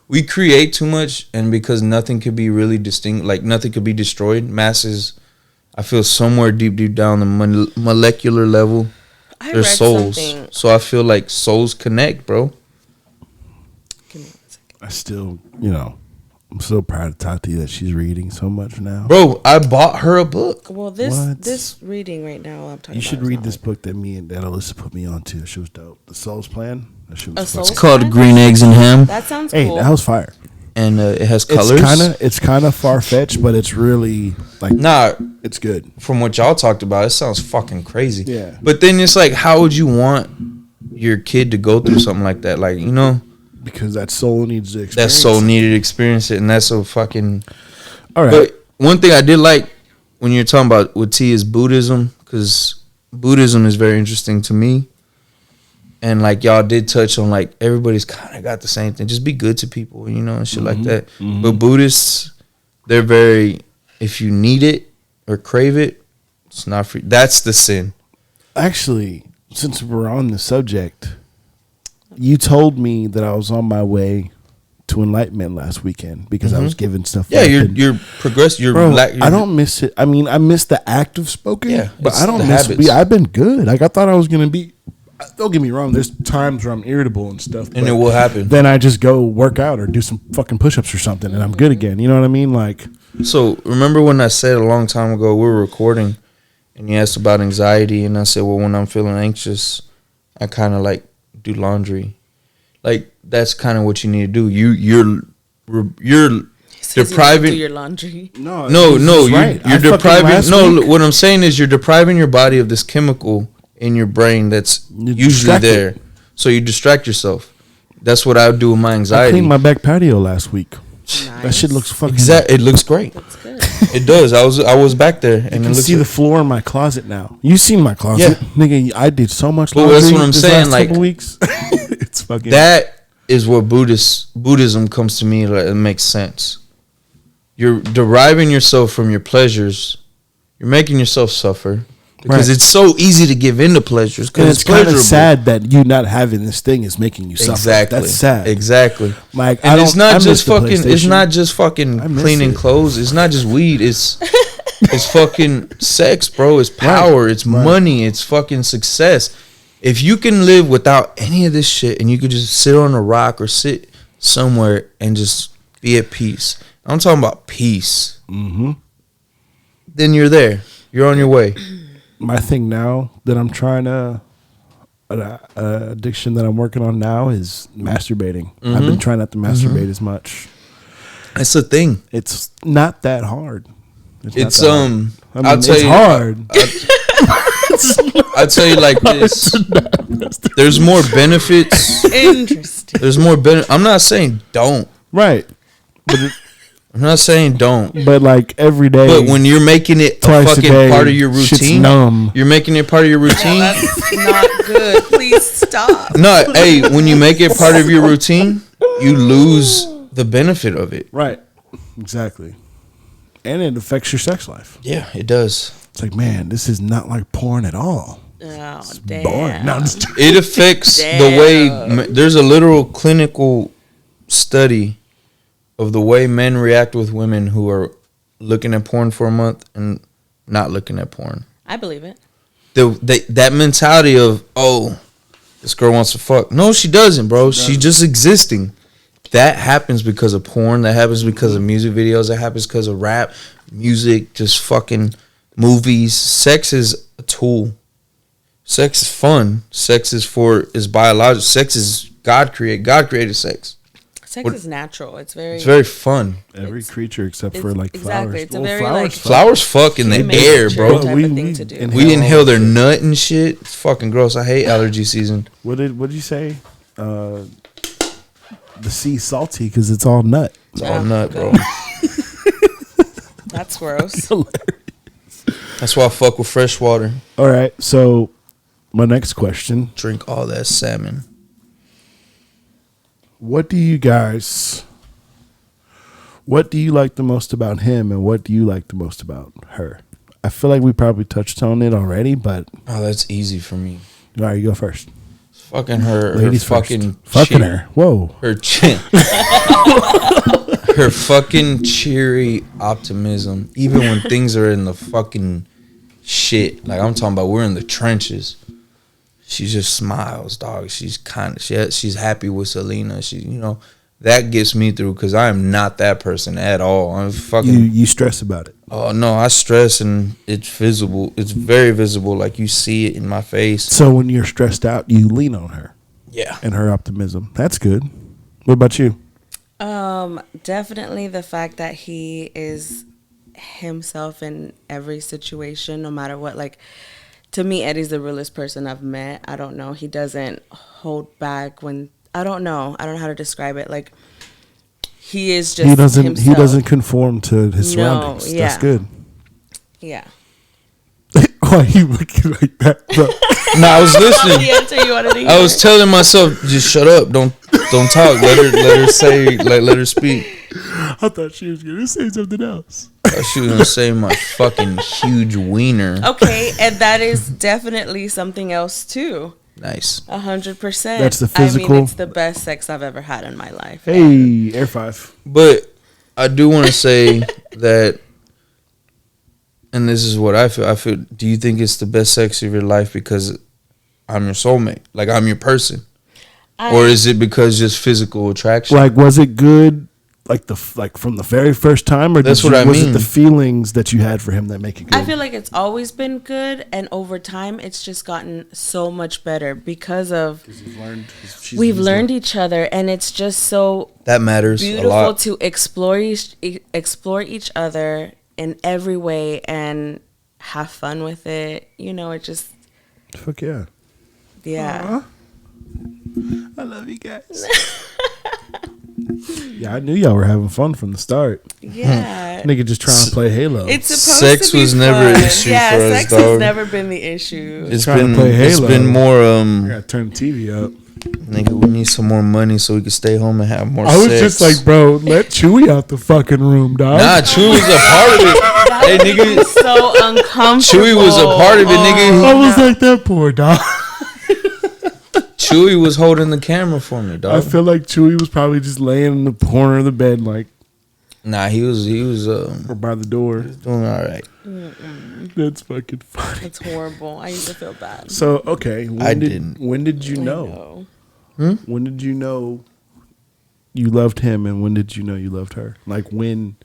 We create too much, and because nothing could be really distinct, like nothing could be destroyed. Masses, I feel somewhere deep down the molecular level, I there's read souls. something. So I feel like souls connect, bro. Give me 1 second. I still, I'm so proud of Tati that she's reading so much now. Bro, I bought her a book. Well, What? this reading right now I'm talking You about should is read not this like- book that me and that Alyssa put me on to. That shit was dope. The Soul's Plan. That shit was A fucking- Soul's Called Plan? Green Eggs and Ham, That sounds Hey, cool. that was fire. and it has colors. It's kind of far fetched, but it's really like Nah, it's good. from what y'all talked about, it sounds fucking crazy. Yeah. But then it's like, how would you want your kid to go through something like that? Like, Because that soul needs to experience. that soul needed to experience it, and that's so fucking. All right. But one thing I did like when you're talking about with T is Buddhism, because Buddhism is very interesting to me. And like y'all did touch on, like everybody's kind of got the same thing. Just be good to people, and shit like that. But Buddhists, they're very, if you need it or crave it, it's not free. That's the sin. Actually, since we're on the subject, you told me that I was on my way to enlightenment last weekend because I was given stuff. Yeah, back you're progress. Bro, I don't miss it. I mean, I miss the act of smoking. Yeah, but it's I don't the miss. habits. I've been good. Like I thought I was gonna be. Don't get me wrong. There's times where I'm irritable and stuff, and but it will happen. then I just go work out or do some fucking push-ups or something, and I'm good again. You know what I mean? Like, So remember when I said a long time ago we were recording, and you asked about anxiety, and I said, well, when I'm feeling anxious, I kind of like do laundry. Like that's kind of what you need to do. You're Says you depriving do your laundry. no, No, you're you're depriving. No, what I'm saying is you're depriving your body of this chemical in your brain that's You're usually distracted. there. So you distract yourself. That's what I would do with my I anxiety. cleaned my back patio last week. That Nice. shit looks fucking. It looks great. That's good. It does. I was back there, and You it can looks see the floor in my closet now. You seen my closet, nigga? I did so much Well, laundry. that's what I'm this saying, last like- couple weeks. It's fucking. that is where Buddhism comes to me. Like, it makes sense. You're deriving yourself from your pleasures. You're making yourself suffer because Right. it's so easy to give in to pleasures and because it's kind of pleasurable. sad that you not having this thing is making you suffer. Exactly. That's sad. Exactly. Like, And I it's don't- not I miss just the fucking. It's PlayStation. not just fucking I miss cleaning it. clothes. It's not just weed. It's fucking sex, bro. It's power. It's Right. money. It's fucking success. If you can live without any of this shit, and you could just sit on a rock or sit somewhere and just be at peace. I'm talking about peace. Mm-hmm. Then you're there. You're on your way. My thing now that I'm trying to. Addiction that I'm working on now is masturbating. I've been trying not to masturbate as much. That's the thing. It's not that hard. not It's that hard. I mean, I'll tell it's you. hard. I'll tell you like this. There's more benefits. Interesting. There's more benefit. I'm not saying don't. Right. But it, I'm not saying don't. but like every day. But when you're making it a Twice a fucking day, part of your shit's routine, numb. you're making it part of your routine. That's not good. Please stop. No, hey, when you make it part of your routine, you lose the benefit of it. Right. Exactly. And it affects your sex life. Yeah, it does. It's like, man, this is not like porn at all. Oh, Boring. damn. No, I'm just It affects the way there's a literal clinical study of the way men react with women who are looking at porn for a month and not looking at porn. I believe it. That mentality of, oh, this girl wants to fuck. No, she doesn't, bro. She's just existing. That happens because of porn. That happens because of music videos. That happens because of rap, music, just fucking movies. Sex is a tool. Sex is fun. Sex is biological. Sex is God created sex. Sex is natural. It's It's very fun. every creature except for it's- like exactly. flowers. It's a very, like, flowers. Flowers fuck in the Human air, nature bro. type of thing to do. We inhale their nut and shit. It's fucking gross. I hate allergy season. What did you say? The sea's salty because it's all nut. It's all nut, bro. That's gross. That's why I fuck with fresh water. All right. So my next question: Drink all that salmon. What do you like the most about him, and what do you like the most about her? I feel like we probably touched on it already, but Oh, that's easy for me. all right, you go first. Fucking her Ladies fucking first. Fucking cheer- her. Whoa. Her chin. Her fucking cheery optimism. Even when things are in the fucking shit. Like I'm talking about we're in the trenches. She just smiles, dog. She's she's happy with Selena. That gets me through because I am not that person at all. I'm fucking You stress about it. Oh no, I stress and it's visible. It's very visible. Like you see it in my face. So when you're stressed out, you lean on her Yeah. and her optimism. That's good. What about you? Definitely the fact that he is himself in every situation, no matter what. Like, to me, Eddie's the realest person I've met. I don't know. He doesn't hold back when I don't know how to describe it. Like, he is just himself. He doesn't conform to his No, surroundings. yeah. That's good. Yeah. Why are you looking like that, bro? No, I was listening. The answer you wanted to hear. I was telling myself, just shut up. Don't talk. Let her say, like, let her speak. I thought she was gonna say something else. I thought she was gonna say my fucking huge wiener. Okay, and that is definitely something else too. Nice. 100%. That's the I physical. mean, it's the best sex I've ever had in my life. Hey, Air 5. But I do want to say that, and this is what I feel. Do you think it's the best sex of your life because I'm your soulmate? Like, I'm your person? Or is it because just physical attraction? Like, was it good? Like from the very first time, or That's was what I it mean. the feelings that you had for him that make it good? I feel like it's always been good, and over time, it's just gotten so much better because of we've learned each other, and it's just so That matters a beautiful lot. to explore each other in every way and have fun with it. You know, it just Fuck yeah. yeah. I love you guys. Yeah, I knew y'all were having fun from the start. Yeah. Nigga just trying to play Halo. It's supposed Sex to be was never an fun. issue yeah, for us, sex dog. has never been the issue. It's Trying to been play it's Halo. been more I gotta turn the TV up. nigga, we need some more money so we can stay home and have more I was sex. just like, bro, let Chewy out the fucking room, dog. Nah, Chewy was a part of it. That Hey, would nigga. be so uncomfortable. Chewy was a part of it, nigga. I was like that poor dog. Chewy was holding the camera for me, I dog. feel like Chewy was probably just laying in the corner of the bed, like, Nah, he was or by the door. doing all right. That's fucking funny. It's horrible. I used to feel bad. So okay, didn't. When did you I know? know. When did you know you loved him, and when did you know you loved her? Like, when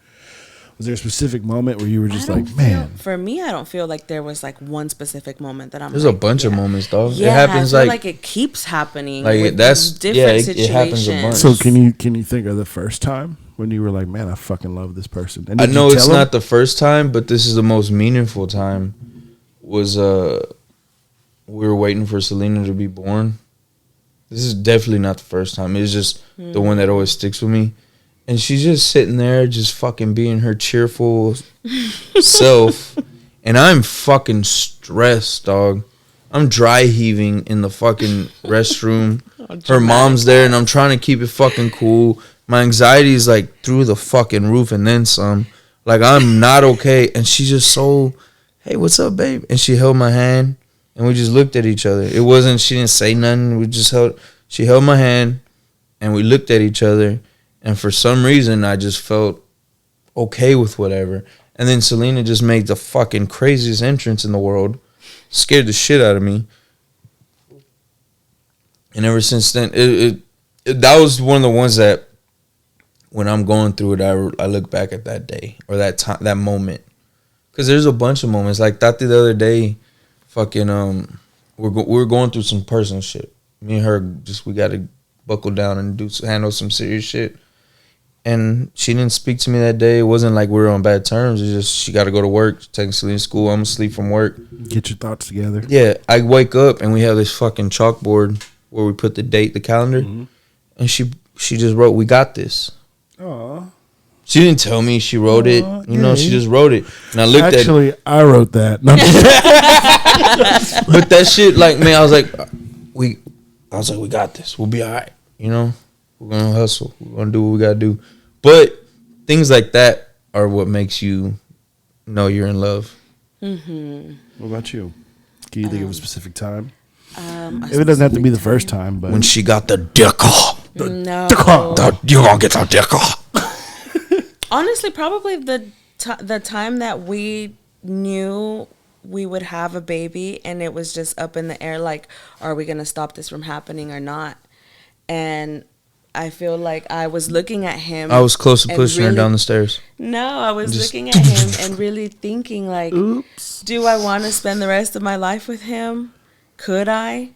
was there a specific moment where you were just I like, don't man? feel, for me, I don't feel like there was like one specific moment that I'm. There's like, a bunch of yeah. moments, dog. Yeah, it happens I feel like it keeps happening. like, with that's- different yeah, it situations. happens a bunch. So can you think of the first time when you were like, man, I fucking love this person? And I did know you it's tell him? not the first time, but this is the most meaningful time. Was we were waiting for Selena to be born. This is definitely not the first time. It's just the one that always sticks with me. And she's just sitting there, just fucking being her cheerful self. And I'm fucking stressed, dog. I'm dry heaving in the fucking restroom. Her mom's there, and I'm trying to keep it fucking cool. My anxiety is like through the fucking roof and then some. Like, I'm not okay. And she's just so, hey, what's up, babe? And she held my hand, and we just looked at each other. It wasn't, she didn't say nothing. She held my hand, and we looked at each other. And for some reason, I just felt okay with whatever. And then Selena just made the fucking craziest entrance in the world. Scared the shit out of me. And ever since then, that was one of the ones that when I'm going through it, I look back at that day or that time, that moment. Because there's a bunch of moments. Like that the other day, fucking, we're going through some personal shit. Me and her, we got to buckle down and handle some serious shit. And she didn't speak to me that day. It wasn't like we were on bad terms. It's just she got to go to work, taking Selena to school. I'm asleep from work. Get your thoughts together. Yeah, I wake up and we have this fucking chalkboard where we put the date, the calendar, and she just wrote, "We got this." Aw. She didn't tell me she wrote it. Aw, You know, she yay. just wrote it. And I looked at it. Actually, I wrote that. No, But that shit, like, man, I was like, we got this. We'll be all right. You know, we're gonna hustle. We're gonna do what we gotta do. But things like that are what makes you know you're in love. what about you? Can you think of a specific time? A If it doesn't have to be the specific first time, but When she got the dick off. No. You gonna get the dick off. Honestly, probably the time that we knew we would have a baby and it was just up in the air, like, are we going to stop this from happening or not? And I feel like I was looking at him. I was close to and pushing her really- down the stairs. No, I was looking at him and really thinking, like, oops. do I want to spend the rest of my life with him? Could I?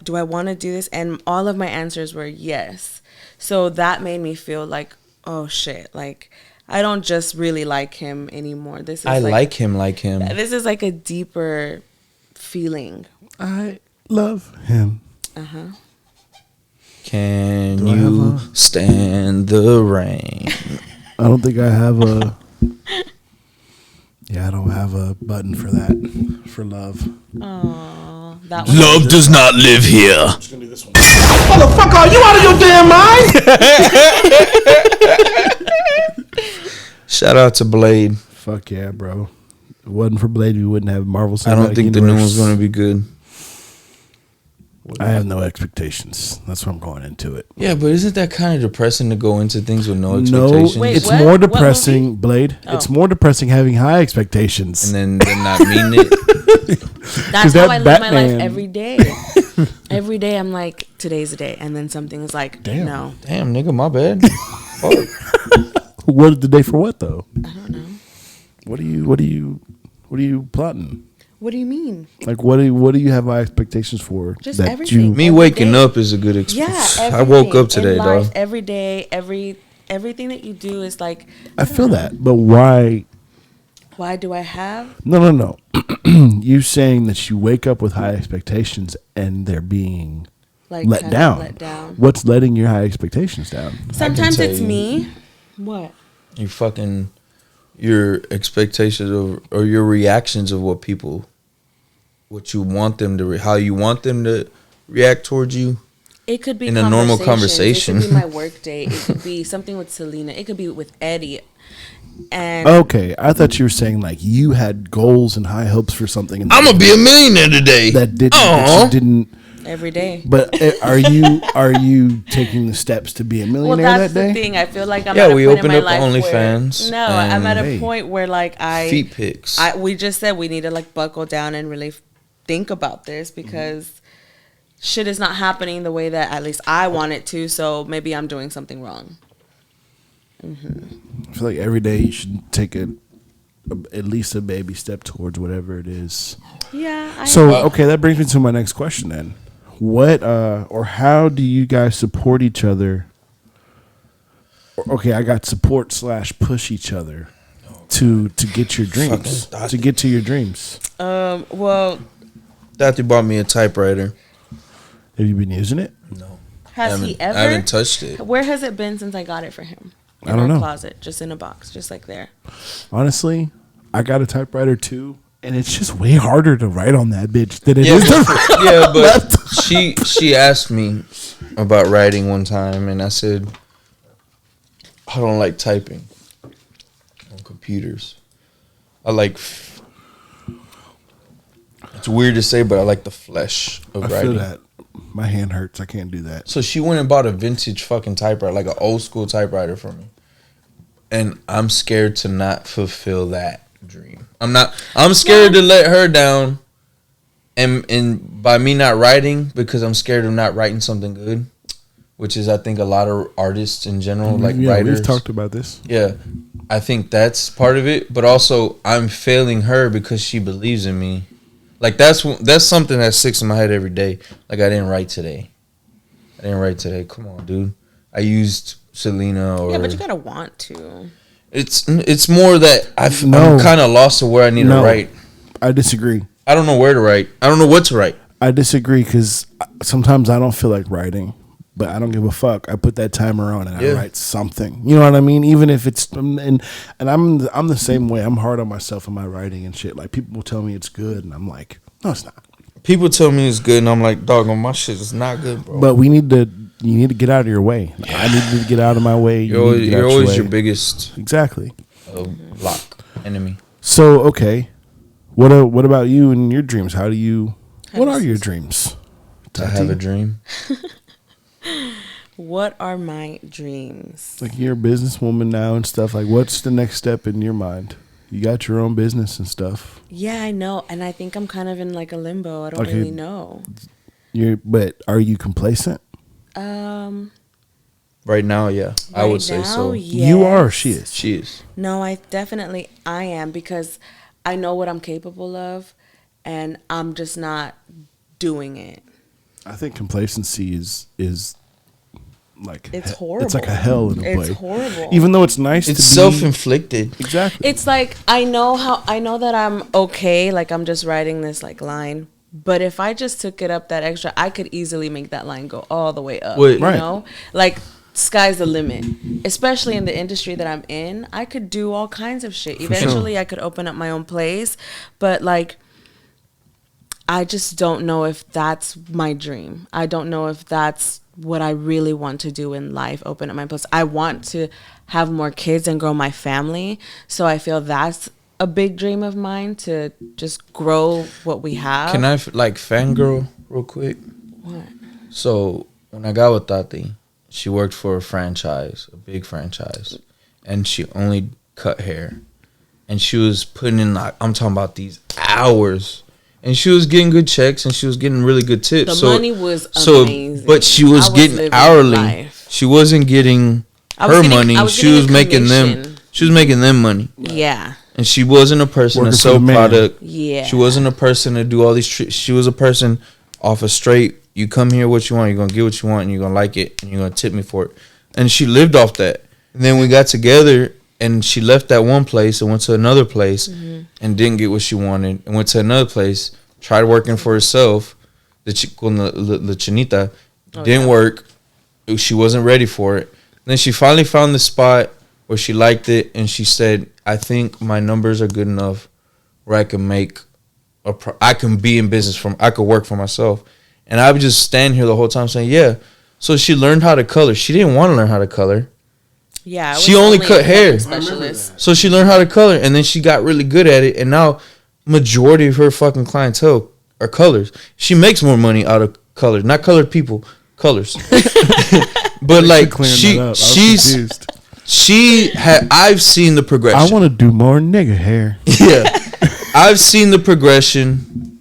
Do I want to do this? And all of my answers were yes. So that made me feel like, oh shit, like I don't just really like him anymore. This is I like him like him. This is like a deeper feeling. I love him. Can Do I you have stand the rain? I don't think I have a. Yeah, I don't have a button for that. For love. Oh, that one. Love does not live here. Just gonna do this one. Motherfucker, are you out of your damn mind? Shout out to Blade. Fuck yeah, bro. If it wasn't for Blade, we wouldn't have Marvel Cinematic I don't think the new Universe. one's going to be good. I have no expectations. That's why I'm going into it. Yeah, but isn't that kind of depressing to go into things with no No, expectations? Wait, it's what? more What depressing, movie? Blade. Oh. It's more depressing having high expectations. and then not mean it. That's that how I live my life Batman- every day. Every day I'm like, today's the day, and then something is like, Damn. no, Damn, nigga, my bad. Fuck. What the day for what though? I don't know. What are you plotting? What do you mean? Like what do you have high expectations for? Just that everything. Me Every waking day. up is a good Yeah, experience. everything I woke up in today, life, dog. every day, everything that you do is like, I feel that, but why? why do I have? No. You saying that you wake up with high expectations and they're being Like let kind of down. Let down. What's letting your high expectations down? Sometimes tell it's you. me. What? You fucking your expectations of or your reactions of what you want them to how you want them to react towards you. It could be In a normal conversations. It could be conversation. my work day. It could be something with Selena. It could be with Eddie. And Okay, I thought you were saying like you had goals and high hopes for something, and I'm gonna be a millionaire today. that you Aw. didn't. every day. But are you taking the steps to be a Well, millionaire that's that day? the thing. I feel like I'm Yeah, at a we point opened in my up life OnlyFans, where, no, I'm at a Hey. point where like Feet pics. we just said we need to like buckle down and really think about this because shit is not happening the way that at least I want it to. So maybe I'm doing something wrong. I feel like every day you should take at least a baby step towards whatever it is. Yeah. So okay, that brings me to my next question then. What or how do you guys support each other? Okay, I got support / push each other to get your dreams. Fucking To get to your dreams. well, Daddy bought me a typewriter. Have you been using it? No. has he ever? I haven't touched it. Where has it been since I got it for him? In I don't our know. closet, just in a box, just like there. Honestly, I got a typewriter too, and it's just way harder to write on that bitch than it Yeah, is to but, yeah, but she asked me about writing one time, and I said I don't like typing on computers. I like. It's weird to say, but I like the flesh of I writing. feel that. My hand hurts. I can't do that. So she went and bought a vintage fucking typewriter, like an old school typewriter for me. And I'm scared to not fulfill that dream. I'm scared to let her down. And by me not writing, because I'm scared of not writing something good, which is I think a lot of artists in general, like yeah, writers. we've talked about this. Yeah. I think that's part of it, but also I'm failing her because she believes in me. Like that's something that sticks in my head every day. Like I didn't write today. Come on, dude. I used Selena or Yeah, but you gotta want to. It's more that I'm No. kind of lost to where I need to No. write. I disagree. I don't know where to write. I don't know what to write. I disagree because sometimes I don't feel like writing, but I don't give a fuck. I put that timer on and Yeah. I write something. You know what I mean? Even if it's and I'm the same way. I'm hard on myself in my writing and shit. Like people will tell me it's good, and I'm like, no, it's not. People tell me it's good, and I'm like, dog, my shit is not good, bro. But you need to get out of your way. I need to get out of my way. You need to get You're out always way. your biggest Exactly. block enemy. So okay, what about you and your dreams? How do you? What are your dreams? To have a dream. What are my dreams? Like you're a businesswoman now and stuff. Like, what's the next step in your mind? You got your own business and stuff. Yeah, I know, and I think I'm kind of in like a limbo. I don't Okay. really know. But are you complacent? Right now, yeah, I Right would say so. now, You are. Or yes. she is. She is. No, I am because I know what I'm capable of, and I'm just not doing it. I think complacency is like It's It's horrible. like a hell in a way. It's horrible. Even though it's nice. It's to be, self-inflicted. Exactly. It's like I know that I'm okay. Like I'm just writing this like line. But if I just took it up that extra, I could easily make that line go all the way up. Wait. You Right. know? Like sky's the limit. Especially in the industry that I'm in. I could do all kinds of shit. Eventually I could open up my own place. But like I just don't know if that's my dream. I don't know if that's what I really want to do in life, open up my place. I want to have more kids and grow my family. So I feel that's a big dream of mine, to just grow what we have. Can I like fangirl real quick? What? So when I got with Tati, she worked for a franchise, a big franchise, and she only cut hair, and she was putting in like I'm talking about these hours, and she was getting good checks, and she was getting really good tips. The money was amazing. But she was getting living hourly. life. She wasn't getting her money. She was making them. She was making them money. Yeah. And she wasn't a person Working to for sell the man. product. Yeah. She wasn't a person to do all these tricks. She was a person off a straight, you come here what you want, you're going to get what you want, and you're going to like it, and you're going to tip me for it. And she lived off that. And then we got together, and she left that one place and went to another place and didn't get what she wanted, and went to another place, tried working for herself, the chinita, didn't work. She wasn't ready for it. And then she finally found the spot where she liked it, and she said, I think my numbers are good enough where I can make I can be in business I could work for myself. And I would just stand here the whole time saying, yeah. So she learned how to color. She didn't want to learn how to color. Yeah. She only cut a hair. specialist. So she learned how to color, and then she got really good at it. And now majority of her fucking clientele are colors. She makes more money out of colors. Not colored people, colors. But like I've seen the progression. I want to do more nigga hair. Yeah. I've seen the progression.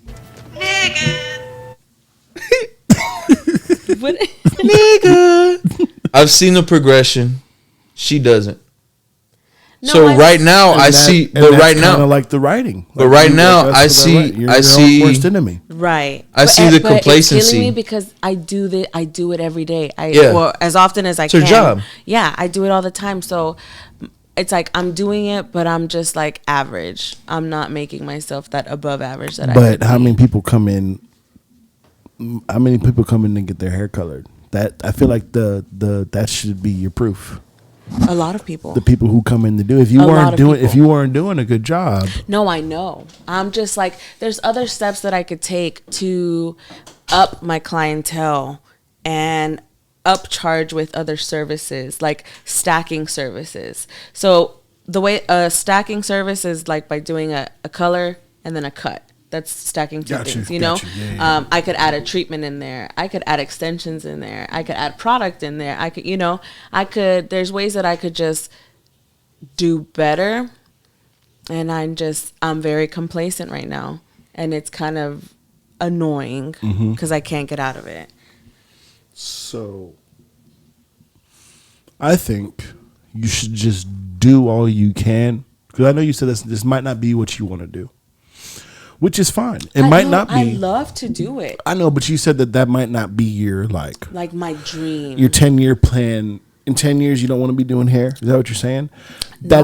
What? Nigga. I've seen the progression. She doesn't. No, so I- right now I see, but right now, like the writing. But right now, I see- You're I your see- own worst enemy. Right. I see the But it's complacency. killing me because I do it every day. Yeah. Well, as often as I It's can. her job. Yeah, I do it all the time. So it's like I'm doing it, but I'm just like average. I'm not making myself that above average that I But could how be. many people come in? How many people come in and get their hair colored? That I feel like that should be your proof. A lot of people. The people who come in to do. If you A lot weren't of doing, if people. you weren't doing a good job, No, I know. I'm just like, there's other steps that I could take to up my clientele and upcharge with other services, like stacking services. So the way a stacking service is like by doing a color and then a cut. That's stacking two Got you, things, you got know? you. Yeah, yeah. I could add a treatment in there. I could add extensions in there. I could add product in there. I could, there's ways that I could just do better. And I'm very complacent right now. And it's kind of annoying because I can't get out of it. so I think you should just do all you can. Because I know you said this might not be what you want to do, which is fine. It might not be. I love to do it. I know, but you said that might not be your like Like my dream. your 10-year plan. In 10 years, you don't want to be doing hair. Is that what you're saying? No,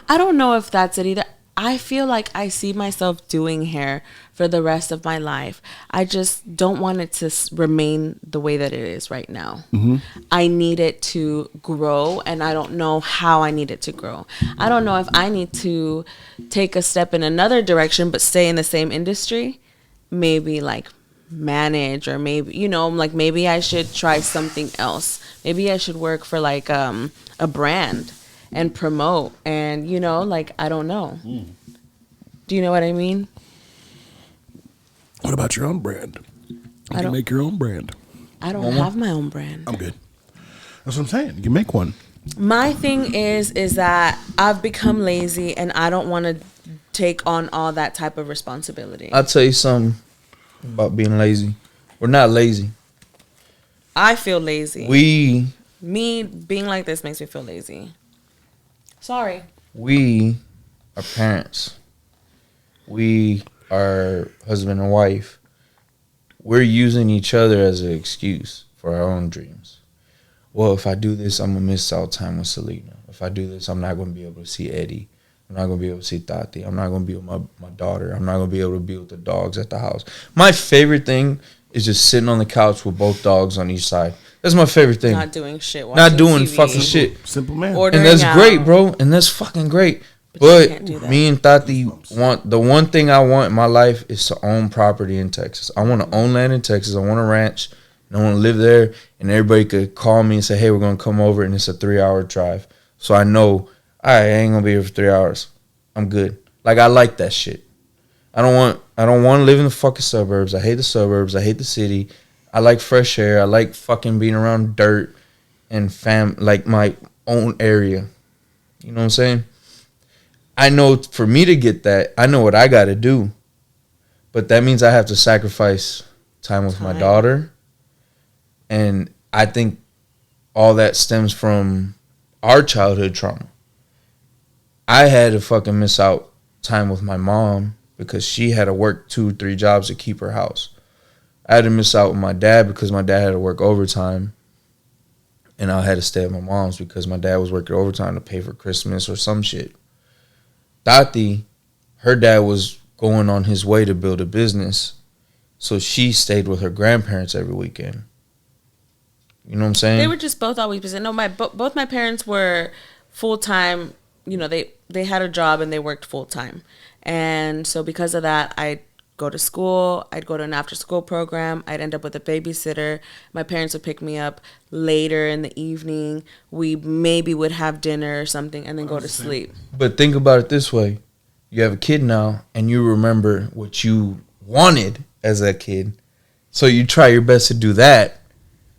I don't know if that's it either. I feel like I see myself doing hair for the rest of my life. I just don't want it to remain the way that it is right now. I need it to grow, and I don't know how I need it to grow. I don't know if I need to take a step in another direction but stay in the same industry. Maybe like manage, or maybe, like maybe I should try something else. Maybe I should work for like a brand and promote, and like I don't know. Do you know what I mean? What about your own brand? You can don't- make your own brand. I don't have my own brand. I'm good. That's what I'm saying. You can make one. My thing is that I've become lazy and I don't want to take on all that type of responsibility. I'll tell you something about being lazy. We're not lazy. I feel lazy. Me being like this makes me feel lazy. Sorry. We are parents. We are husband and wife. We're using each other as an excuse for our own dreams. Well, if I do this, I'm going to miss out time with Selena. If I do this, I'm not going to be able to see Eddie. I'm not going to be able to see Tati. I'm not going to be with my daughter. I'm not going to be able to be with the dogs at the house. My favorite thing is just sitting on the couch with both dogs on each side. That's my favorite thing. Not doing shit. Not watching doing TV. fucking shit. Simple man. Ordering And that's out. great, bro. And that's fucking great. you But can't do that. me and Tati want, the one thing I want in my life is to own property in Texas. I want to own land in Texas. I want a ranch. And I want to live there. And everybody could call me and say, hey, we're going to come over. And it's a 3-hour drive. So I know, I ain't going to be here for 3 hours. I'm good. Like, I like that shit. I don't want to live in the fucking suburbs. I hate the suburbs. I hate the city. I like fresh air. I like fucking being around dirt and like my own area. You know what I'm saying? I know for me to get that, I know what I got to do. But that means I have to sacrifice time with my daughter. And I think all that stems from our childhood trauma. I had to fucking miss out time with my mom because she had to work 2-3 jobs to keep her house. I had to miss out with my dad because my dad had to work overtime. And I had to stay at my mom's because my dad was working overtime to pay for Christmas or some shit. Tati, her dad was going on his way to build a business. So she stayed with her grandparents every weekend. You know what I'm saying? They were just both always busy. No, both my parents were full-time. You know, they had a job and they worked full-time. And so because of that, I'd go to school. I'd go to an after-school program. I'd end up with a babysitter. My parents would pick me up later in the evening. We maybe would have dinner or something and then go to sleep. But think about it this way. You have a kid now and you remember what you wanted as a kid. So you try your best to do that.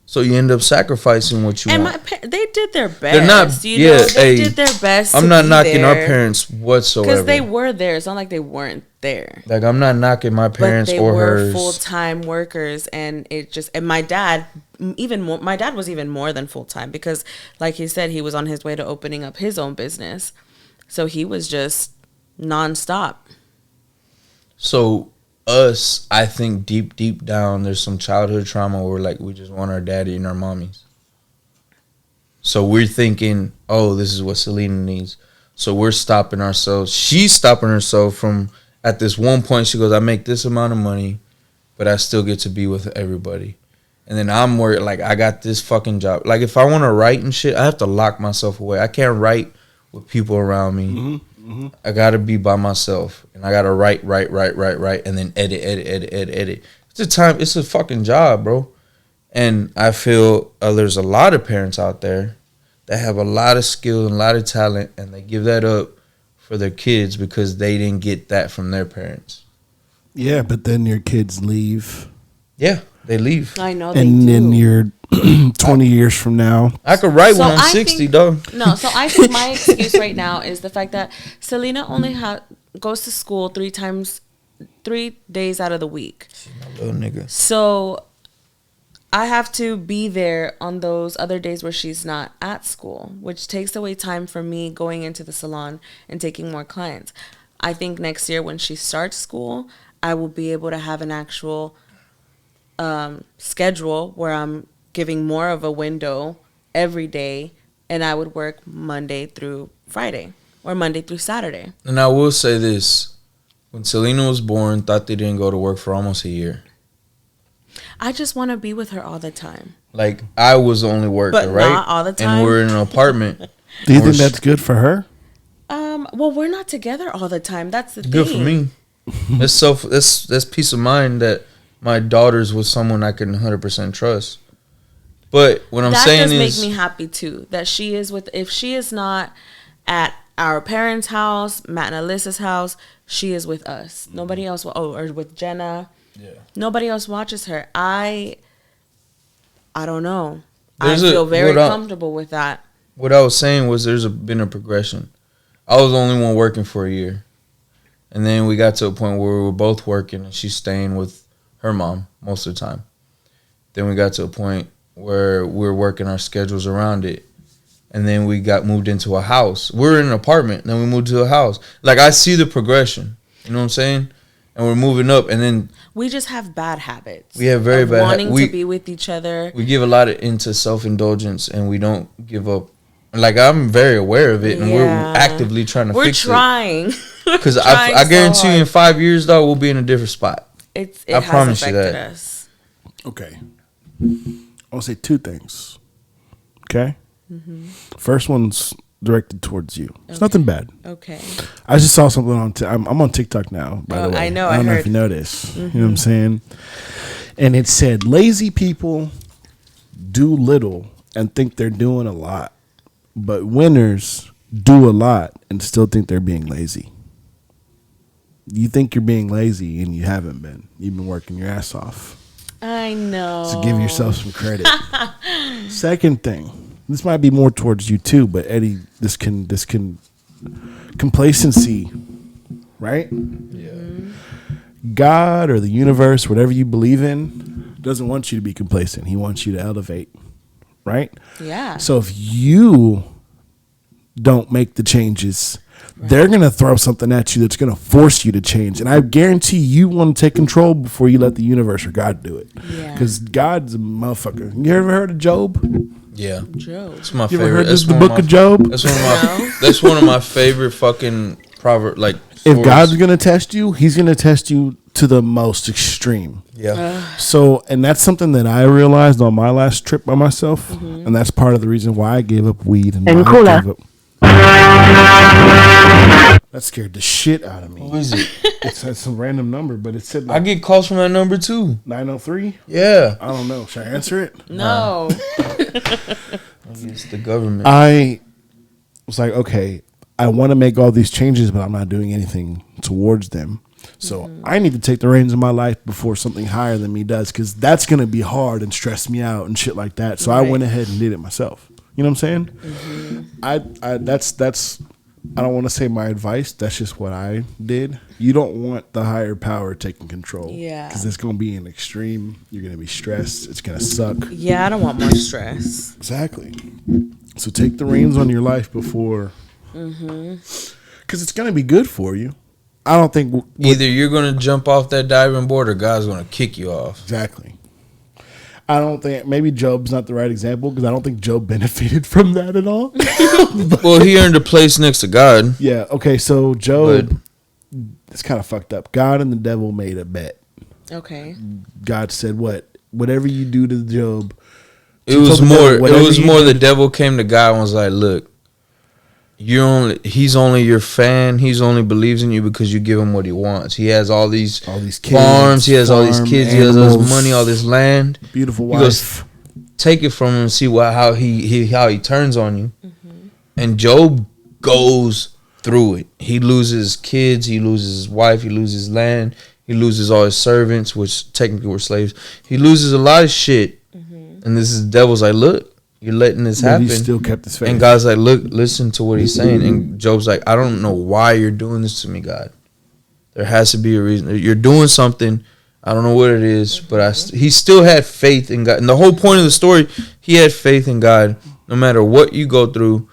So you end up sacrificing what you want. And they did their best. They're not, they did their best. I'm not knocking our parents whatsoever. Because they were there. It's not like they weren't there. Like, I'm not knocking my parents or hers. They were full-time workers. And my dad, my dad was even more than full-time. Because, like he said, he was on his way to opening up his own business. So he was just nonstop. So us, I think deep down, there's some childhood trauma where like we just want our daddy and our mommies. So we're thinking, oh, this is what Selena needs. So we're stopping ourselves. She's stopping herself from, at this one point, she goes, I make this amount of money, but I still get to be with everybody. And then I'm worried, like, I got this fucking job. Like, if I want to write and shit, I have to lock myself away. I can't write with people around me. Mm-hmm. I gotta be by myself, and I gotta write, and then edit. It's a fucking job, bro. And I feel there's a lot of parents out there that have a lot of skill and a lot of talent, and they give that up for their kids because they didn't get that from their parents. Yeah, but then your kids leave. Yeah, they leave. I know they and do. then you're 20 years from now. I could write when I'm 60, dog. No, so I think my excuse right now is the fact that Selena only goes to school 3 days out of the week. She's my little nigga. So I have to be there on those other days where she's not at school, which takes away time from me going into the salon and taking more clients. I think next year when she starts school, I will be able to have an actual schedule where I'm giving more of a window every day, and I would work Monday through Friday or Monday through Saturday. And I will say this. When Selena was born, Tati didn't go to work for almost a year. I just want to be with her all the time. Like, I was the only worker, But right? not all the time. And we're in an apartment. Do you think that's good for her? Well, we're not together all the time. That's the Good thing. for me. That's peace of mind that my daughter's with someone I can 100% trust. But what I'm saying is, that does make me happy too. That she is with. If she is not at our parents' house, Matt and Alyssa's house, she is with us. Nobody else. Or with Jenna. Yeah. Nobody else watches her. I don't know. I feel very comfortable with that. What I was saying was there's been a progression. I was the only one working for a year. And then we got to a point where we were both working and she's staying with her mom most of the time. Then we got to a point where we're working our schedules around it. And then we got moved into a house. We're in an apartment, then we moved to a house. Like, I see the progression. You know what I'm saying? And we're moving up, and then we just have bad habits. We have very bad wanting to be with each other. We give a lot into self-indulgence, and we don't give up. Like, I'm very aware of it, and we're actively trying to fix it. We're trying. Because I guarantee you in 5 years, though, we'll be in a different spot. It I promise you that. Us. Okay. I'll say 2 things. Okay? Mm-hmm. First one's directed towards you. It's nothing bad. Okay. I just saw something on I'm on TikTok now, by the way. I know. I don't know if you know this. Mm-hmm. You know what I'm saying? And it said, lazy people do little and think they're doing a lot. But winners do a lot and still think they're being lazy. You think you're being lazy and you haven't been. You've been working your ass off. I know. So give yourself some credit. Second thing, this might be more towards you too, but Eddie, this can complacency, right? Yeah. God or the universe, whatever you believe in, doesn't want you to be complacent. He wants you to elevate, right? Yeah. So if you don't make the changes, they're going to throw something at you that's going to force you to change. And I guarantee you want to take control before you let the universe or God do it. Yeah. Because God's a motherfucker. You ever heard of Job? Yeah. Joe. It's my You favorite. ever heard That's the one of book my- of Job? That's one of my. No. That's one of my favorite fucking proverb. Like If stories. God's going to test you, he's going to test you to the most extreme. Yeah. So, and that's something that I realized on my last trip by myself. And that's part of the reason why I gave up weed. And why I gave up. That scared the shit out of Who me. is it? It's some random number, but it said I like get calls from that number too. 903. Yeah. I don't know. Should I answer it? No. It's the government. I was like, okay, I want to make all these changes, but I'm not doing anything towards them. So I need to take the reins of my life before something higher than me does, because that's going to be hard and stress me out and shit like that. So I Right. went ahead and did it myself. You know what I'm saying? I that's I don't want to say my advice. That's just what I did. You don't want the higher power taking control. Yeah. Because it's going to be an extreme. You're going to be stressed. It's going to suck. Yeah, I don't want more stress. Exactly. So take the reins on your life before, because it's going to be good for you. I don't think Either you're gonna jump off that diving board or God's gonna kick you off. exactly. I don't think maybe Job's not the right example, because I don't think Job benefited from that at all. Well, he earned a place next to God. Yeah. Okay. So Job, it's kind of fucked up. God and the devil made a bet. Okay. God said, whatever you do to Job, It He was told the more. devil, whatever It was you more. do- The devil came to God and was like, "Look, he's only your fan. He's only believes in you because you give him what he wants. He has all these kids, farms. He has all these farm kids. He has all this animals, money, all this land. beautiful He wife. goes, take it from him and see how he turns on you." And Job goes through it. He loses kids. He loses his wife. He loses land. He loses all his servants, which technically were slaves. He loses a lot of shit. And this is the devil's like, "Look, you're letting this But happen." he still kept his faith. And God's like, "Look, listen to what he's saying." And Job's like, "I don't know why you're doing this to me, God. There has to be a reason. You're doing something. I don't know what it is, but he still had faith in God." And the whole point of the story, he had faith in God no matter what you go through.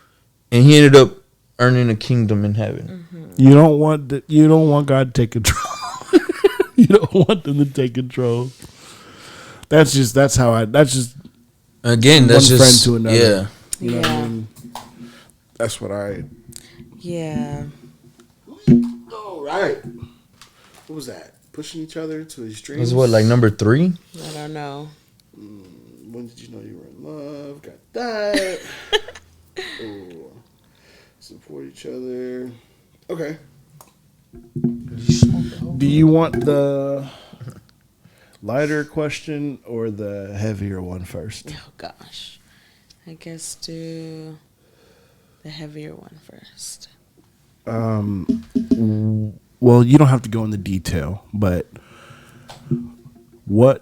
And he ended up earning a kingdom in heaven. You don't want God to take control. You don't want them to take control. That's just Again, that's one just friend to another. Yeah. You know what I Yeah. mean? That's what I. Yeah. All right. What was that? Pushing each other to extremes. This is what, like number 3? I don't know. When did you know you were in love? Got that. Oh. Support each other. Okay. Do you want the lighter question or the heavier one first? Oh gosh. I guess do the heavier one first. Well, you don't have to go into detail, but I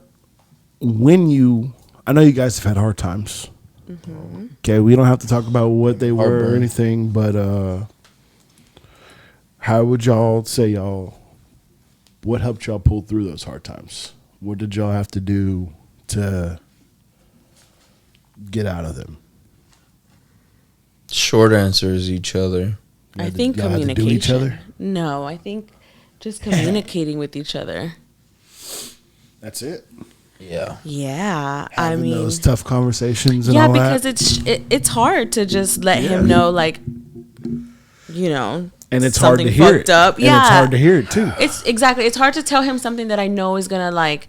know you guys have had hard times. Okay, we don't have to talk about what they were or Heartburn. anything, but how would y'all say what helped y'all pull through those hard times? What did y'all have to do to get out of them? Short answer is each other. I think y'all had to do communication. each other? No, I think just communicating with each other. That's it. Yeah. Yeah, Having I mean, those tough conversations and yeah, all because that. it's hard to just let him know, like, you know, And it's hard to something hear fucked it. up. And Yeah, it's hard to hear it too. It's exactly. It's hard to tell him something that I know is gonna like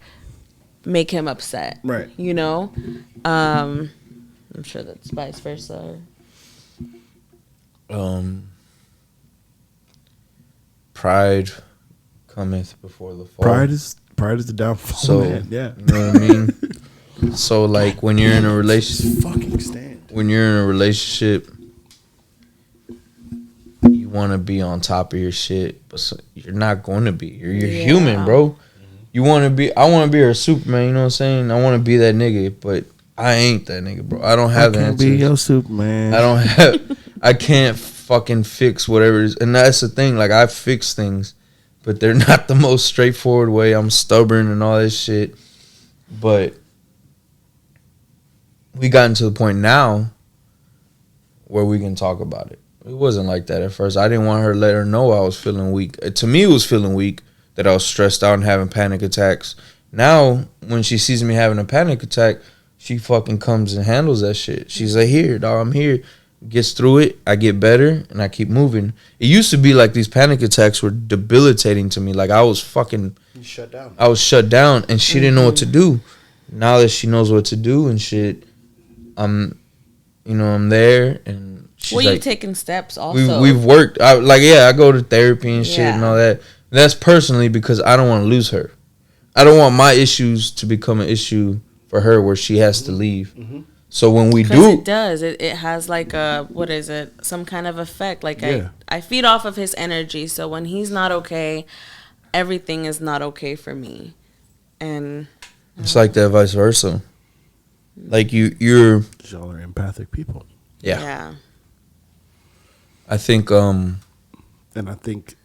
make him upset. Right. You know, I'm sure that's vice versa. Pride cometh before the fall. Pride is the downfall. So man. Yeah. you know what I mean. So like when you're in a relationship, Fucking stand. when you're in a relationship, you want to be on top of your shit, but you're not going to be. You're Yeah. human, bro. I want to be her Superman. You know what I'm saying? I want to be that nigga, but I ain't that nigga, bro. I don't have I can't answers. be your Superman. I don't have. I can't fucking fix whatever it is, and that's the thing. Like I fix things, but they're not the most straightforward way. I'm stubborn and all this shit, but we gotten to the point now where we can talk about it. It wasn't like that at first. I didn't want her to let her know I was feeling weak. To me, it was feeling weak, that I was stressed out and having panic attacks. Now, when she sees me having a panic attack, she fucking comes and handles that shit. She's like, here, dog, I'm here. Gets through it. I get better, and I keep moving. It used to be like these panic attacks were debilitating to me. Like I was fucking... shut down. I was shut down, and she didn't know what to do. Now that she knows what to do and shit, I'm there, and she's Well, like, you've taken steps also. we've worked. I go to therapy and shit and all that. That's personally because I don't want to lose her. I don't want my issues to become an issue for her where she has to leave. So when we do, it does. It has like a, what is it? Some kind of effect. Like I feed off of his energy. So when he's not okay, everything is not okay for me. And it's like that vice versa. Like you're Y'all are empathic people. yeah. I think And I think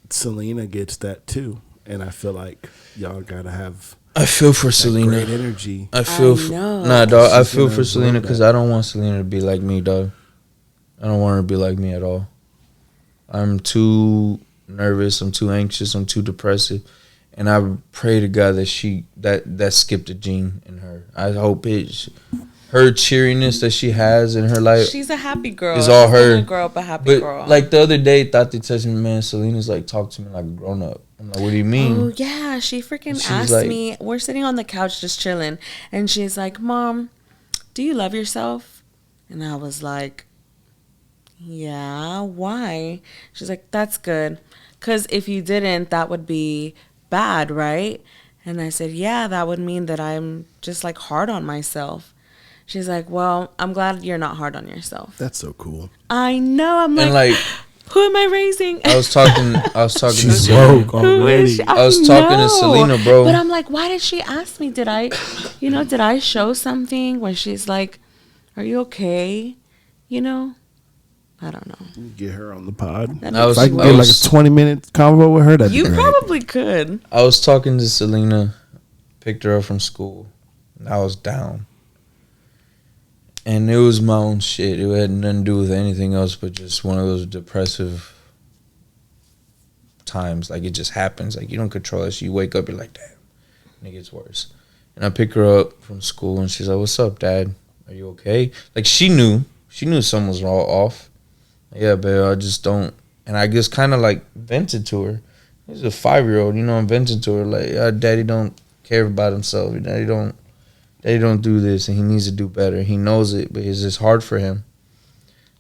Selena gets that too. And I feel like y'all gotta have I feel for that Selena. great energy. I feel know. nah, dog. I She's feel gonna for Selena absorb because that. I don't want Selena to be like me, dog. I don't want her to be like me at all. I'm too nervous. I'm too anxious. I'm too depressive, and I pray to God that that skipped a gene in her. I hope her cheeriness that she has in her life. She's a happy girl. It's all She's her. gonna grow up a happy But girl. like the other day, thought they touched me, man. Selena's like talk to me like a grown up. I'm like, what do you mean? Oh yeah, she freaking She's asked like- me. We're sitting on the couch just chilling, and she's like, "Mom, do you love yourself?" And I was like, "Yeah, why?" She's like, "That's good, cause if you didn't, that would be bad, right?" And I said, "Yeah, that would mean that I'm just like hard on myself." She's like, "Well, I'm glad you're not hard on yourself." That's so cool. I know. I'm And like, like who am I raising? I was talking to She's Selena. woke Who is she? already. I was talking to know. Selena, bro. But I'm like, why did she ask me? Did I show something where she's like, are you okay? I don't know. Get her on the pod. That I was- If I can makes get me- like a 20-minute convo with her, that'd you be great. probably could. I was talking to Selena, picked her up from school, and I was down. And it was my own shit. It had nothing to do with anything else but just one of those depressive times. Like, it just happens. Like, you don't control it. So you wake up, you're like, damn, and it gets worse. And I pick her up from school, and she's like, what's up, Dad? Are you okay? Like, she knew something was off. Yeah, babe, I just don't. And I just kind of, like, vented to her. He's a 5-year-old, I'm venting to her. Like, Daddy don't care about himself. Daddy don't do this, and he needs to do better. He knows it, but it's just hard for him.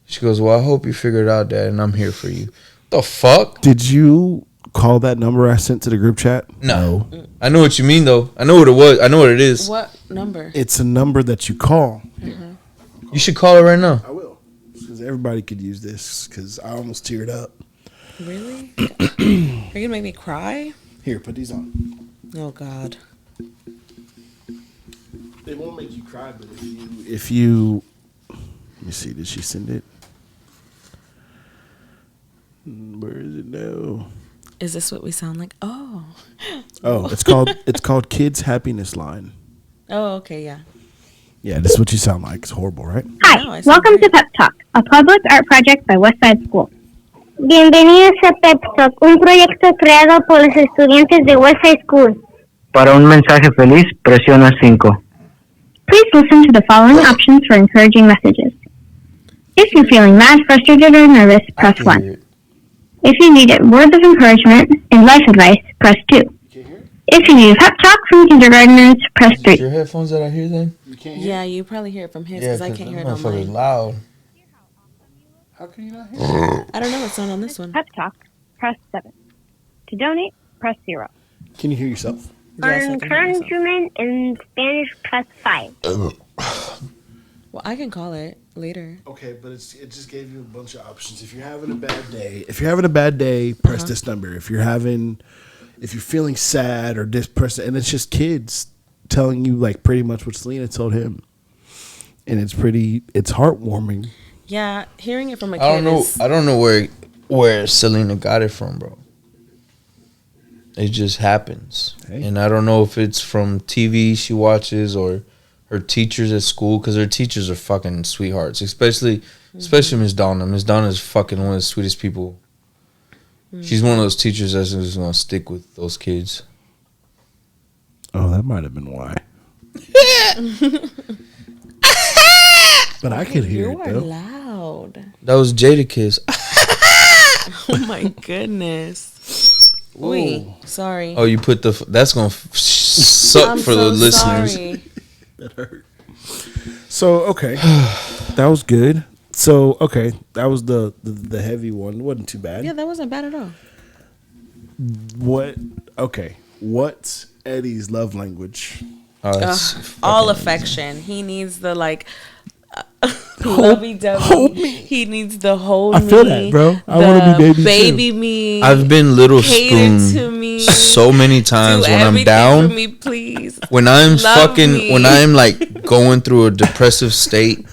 She goes, well, I hope you figure it out, Dad, and I'm here for you. The fuck? Did you call that number I sent to the group chat? No. I know what you mean, though. I know what it was. I know what it is. What number? It's a number that you call. You should call her right now. I will. Because everybody could use this, because I almost teared up. Really? Are you gonna make me cry? Here, put these on. Oh God. They won't make you cry, but if you let me see, did she send it? Where is it now? Is this what we sound like? Oh. Oh, it's called Kids Happiness Line. Oh, okay, yeah. Yeah, this is what you sound like. It's horrible, right? No, Hi, I sound welcome to great. Pep Talk, a public art project by Westside School. Bienvenidos a Pep Talk, un proyecto creado por los estudiantes de Westside School. Para un mensaje feliz, presiona 5. Please listen to the following options for encouraging messages. If you're feeling mad, frustrated, or nervous, I press can 1. hear it. If you need words of encouragement and life advice, press 2. If you need pep talk from kindergartners, press Is it 3. your headphones that I hear then? Yeah, you probably hear it from his Yeah, because I can't hear it on motherfucker's mine. loud. How can you not hear? I don't know what's not on this one. Pep Talk, press 7. To donate, press 0. Can you hear yourself? Yes, I can hear myself. Encouragement in Spanish, press 5. Well, I can call it later. Okay, but it just gave you a bunch of options. If you're having a bad day, press this number. If you're having if you're feeling sad or this person, and it's just kids telling you like pretty much what Selena told him, and it's heartwarming. Yeah, hearing it from a kid. I don't know where Selena got it from, bro. It just happens, and I don't know if it's from TV she watches or her teachers at school, because her teachers are fucking sweethearts, especially Miss Donna. Miss Donna is fucking one of the sweetest people. She's one of those teachers that's just gonna stick with those kids. Oh, that might have been why. But I could hear You it are though. loud. That was Jadakiss. Oh my goodness. Wait, sorry. Oh, you put that's gonna suck I'm for so the listeners. sorry. That hurt. So okay, that was good. So okay, that was the heavy one. It wasn't too bad. Yeah, that wasn't bad at all. What? Okay, what's Eddie's love language? It's All fucking affection. He needs the like lovey-dovey. He needs the hold I me. feel that, bro. I wanna be baby baby too. me. I've been little cater spoon to me. so many times Do when I'm everything down. for me, please. When I'm Love me. when I'm like going through a depressive state,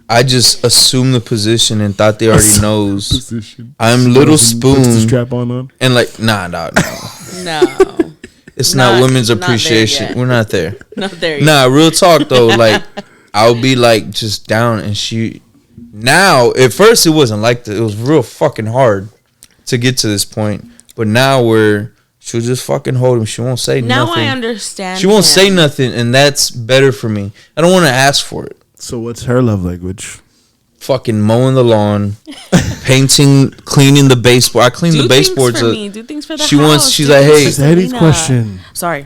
I just assume the position and thought they already knows. Position. I'm little Puts the spoon strap on. and like nah. No. It's not women's not there appreciation. yet. We're not there. Not there yet. Nah, real talk though. Like I'll be like just down, and she. Now at first it wasn't like that. It was real fucking hard to get to this point. But now she'll just fucking hold him. She won't say Now nothing. I understand. She won't him. say nothing, and that's better for me. I don't want to ask for it. So what's her love language? Fucking mowing the lawn, painting, cleaning the baseboard. I clean Do the things baseboards. for me. Do things for the She house. wants- she's Do like, things hey. for It's Eddie's Selena. question. Sorry.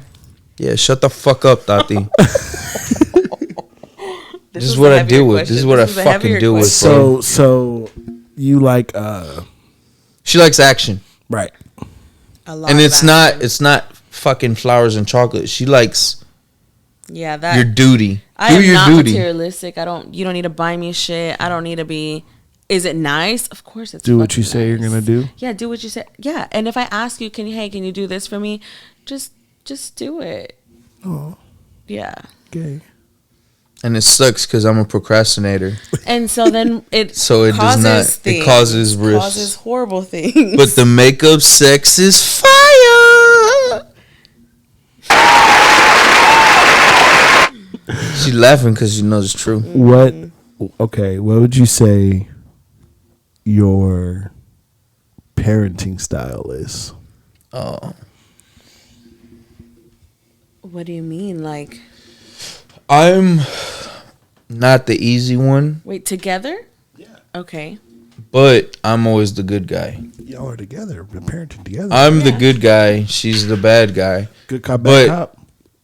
Yeah, shut the fuck up, Tati. This is was what a I heavier deal with. question. This is what This I was a fucking heavier deal with, question. bro. So you like She likes action, right? A lot and of it's action. not fucking flowers and chocolate. She likes Yeah, that. your duty. I Do am your not duty. materialistic. You don't need to buy me shit. I don't need to be. Is it nice? Of course it's. Do what you fucking say you're nice. gonna do. Yeah, do what you say. Yeah, and if I ask you, can you do this for me? Just do it. Oh, Yeah. okay. And it sucks because I'm a procrastinator. And so then it So it does causes not- it things, causes risks. causes horrible things. But the makeup sex is fire. She's laughing because she knows it's true. What? Okay. What would you say your parenting style is? Oh, What do you mean? Like, I'm not the easy one, wait, together? Yeah. Okay. but I'm always the good guy. Y'all are together, been parenting together. I'm the good guy. She's the bad guy. Good cop, but- bad cop.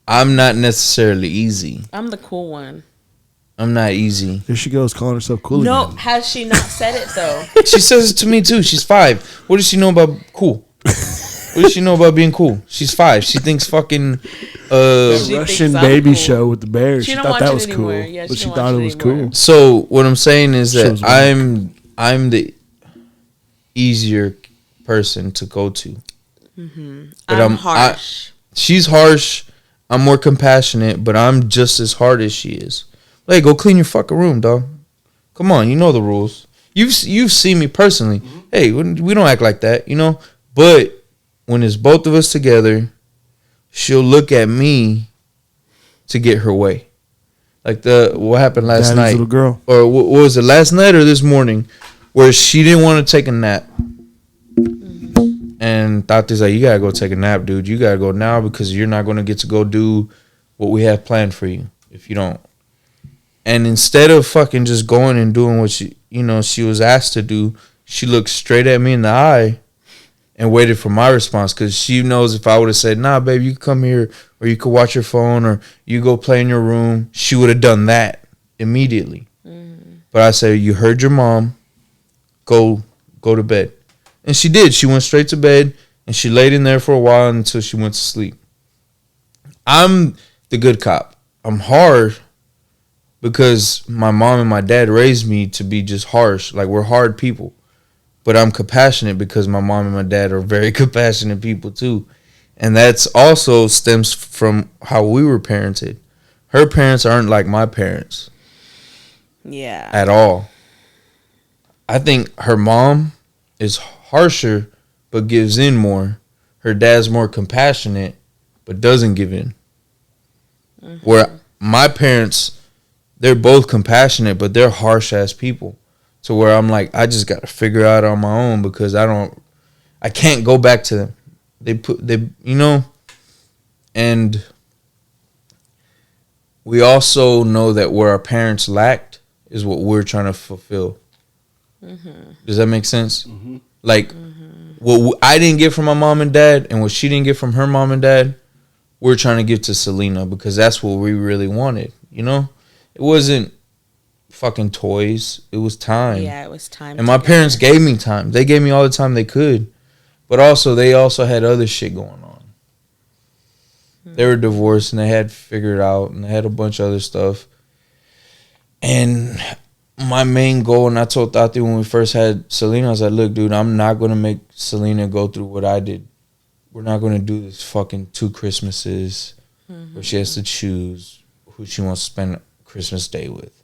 I'm not necessarily easy. I'm the cool one. I'm not easy. There she goes, calling herself cool No, again. has she not said it though? She says it to me too. She's 5. What does she know about cool? What does she know about being cool? She's 5. She thinks fucking She Russian thinks I'm baby cool. show with the bears. She She don't thought watch that it was cool, anymore. Yeah, but she she don't thought it watch it was anymore. cool. So what I'm saying is that Shows me. I'm the easier person to go to. But I'm harsh. She's harsh. I'm more compassionate, but I'm just as hard as she is. Hey, go clean your fucking room, dog. Come on, you know the rules. You've seen me personally. Hey, we don't act like that, you know. But when it's both of us together, she'll look at me to get her way. Like what happened last Daddy's night, little girl. or what was it last night or this morning, where she didn't want to take a nap. And Tati's like, you gotta go take a nap, dude. You gotta go now because you're not gonna get to go do what we have planned for you if you don't. And instead of fucking just going and doing what she was asked to do, she looked straight at me in the eye and waited for my response, because she knows if I would have said, nah, babe, you can come here, or you could watch your phone, or you go play in your room, she would have done that immediately. But I said, you heard your mom, go to bed. And she did. She went straight to bed, and she laid in there for a while until she went to sleep. I'm the good cop. I'm hard because my mom and my dad raised me to be just harsh. Like, we're hard people. But I'm compassionate because my mom and my dad are very compassionate people too. And that's also stems from how we were parented. Her parents aren't like my parents Yeah. at all. I think her mom is harsher but gives in more. Her dad's more compassionate but doesn't give in. Where my parents, they're both compassionate but they're harsh ass people. To where I'm like, I just got to figure out on my own because I can't go back to them. And we also know that where our parents lacked is what we're trying to fulfill. Does that make sense? Like, what I didn't get from my mom and dad and what she didn't get from her mom and dad, we're trying to give to Selena because that's what we really wanted, you know? It wasn't fucking toys. It was time. Yeah, it was time. And my parents gave me time. They gave me all the time they could. But also, they also had other shit going on. They were divorced and they had figured out and they had a bunch of other stuff. And my main goal, and I told Tati when we first had Selena, I was like, look, dude, I'm not going to make Selena go through what I did. We're not going to do this fucking 2 Christmases where she has to choose who she wants to spend Christmas Day with.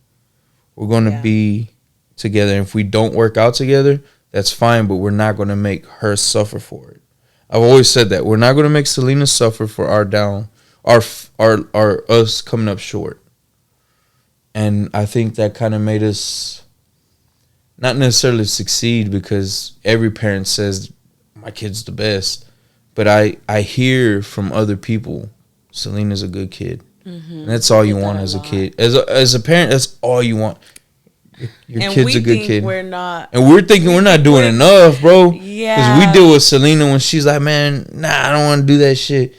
We're going to be together. And if we don't work out together, that's fine, but we're not going to make her suffer for it. I've always said that. We're not going to make Selena suffer for our us coming up short. And I think that kind of made us not necessarily succeed because every parent says my kid's the best. But I hear from other people, Selena's a good kid. And that's all you want as a kid. As a parent, that's all you want. Your kid's a good kid. We're not, and we're thinking we're not doing enough, bro. Yeah. Because we deal with Selena when she's like, man, nah, I don't want to do that shit.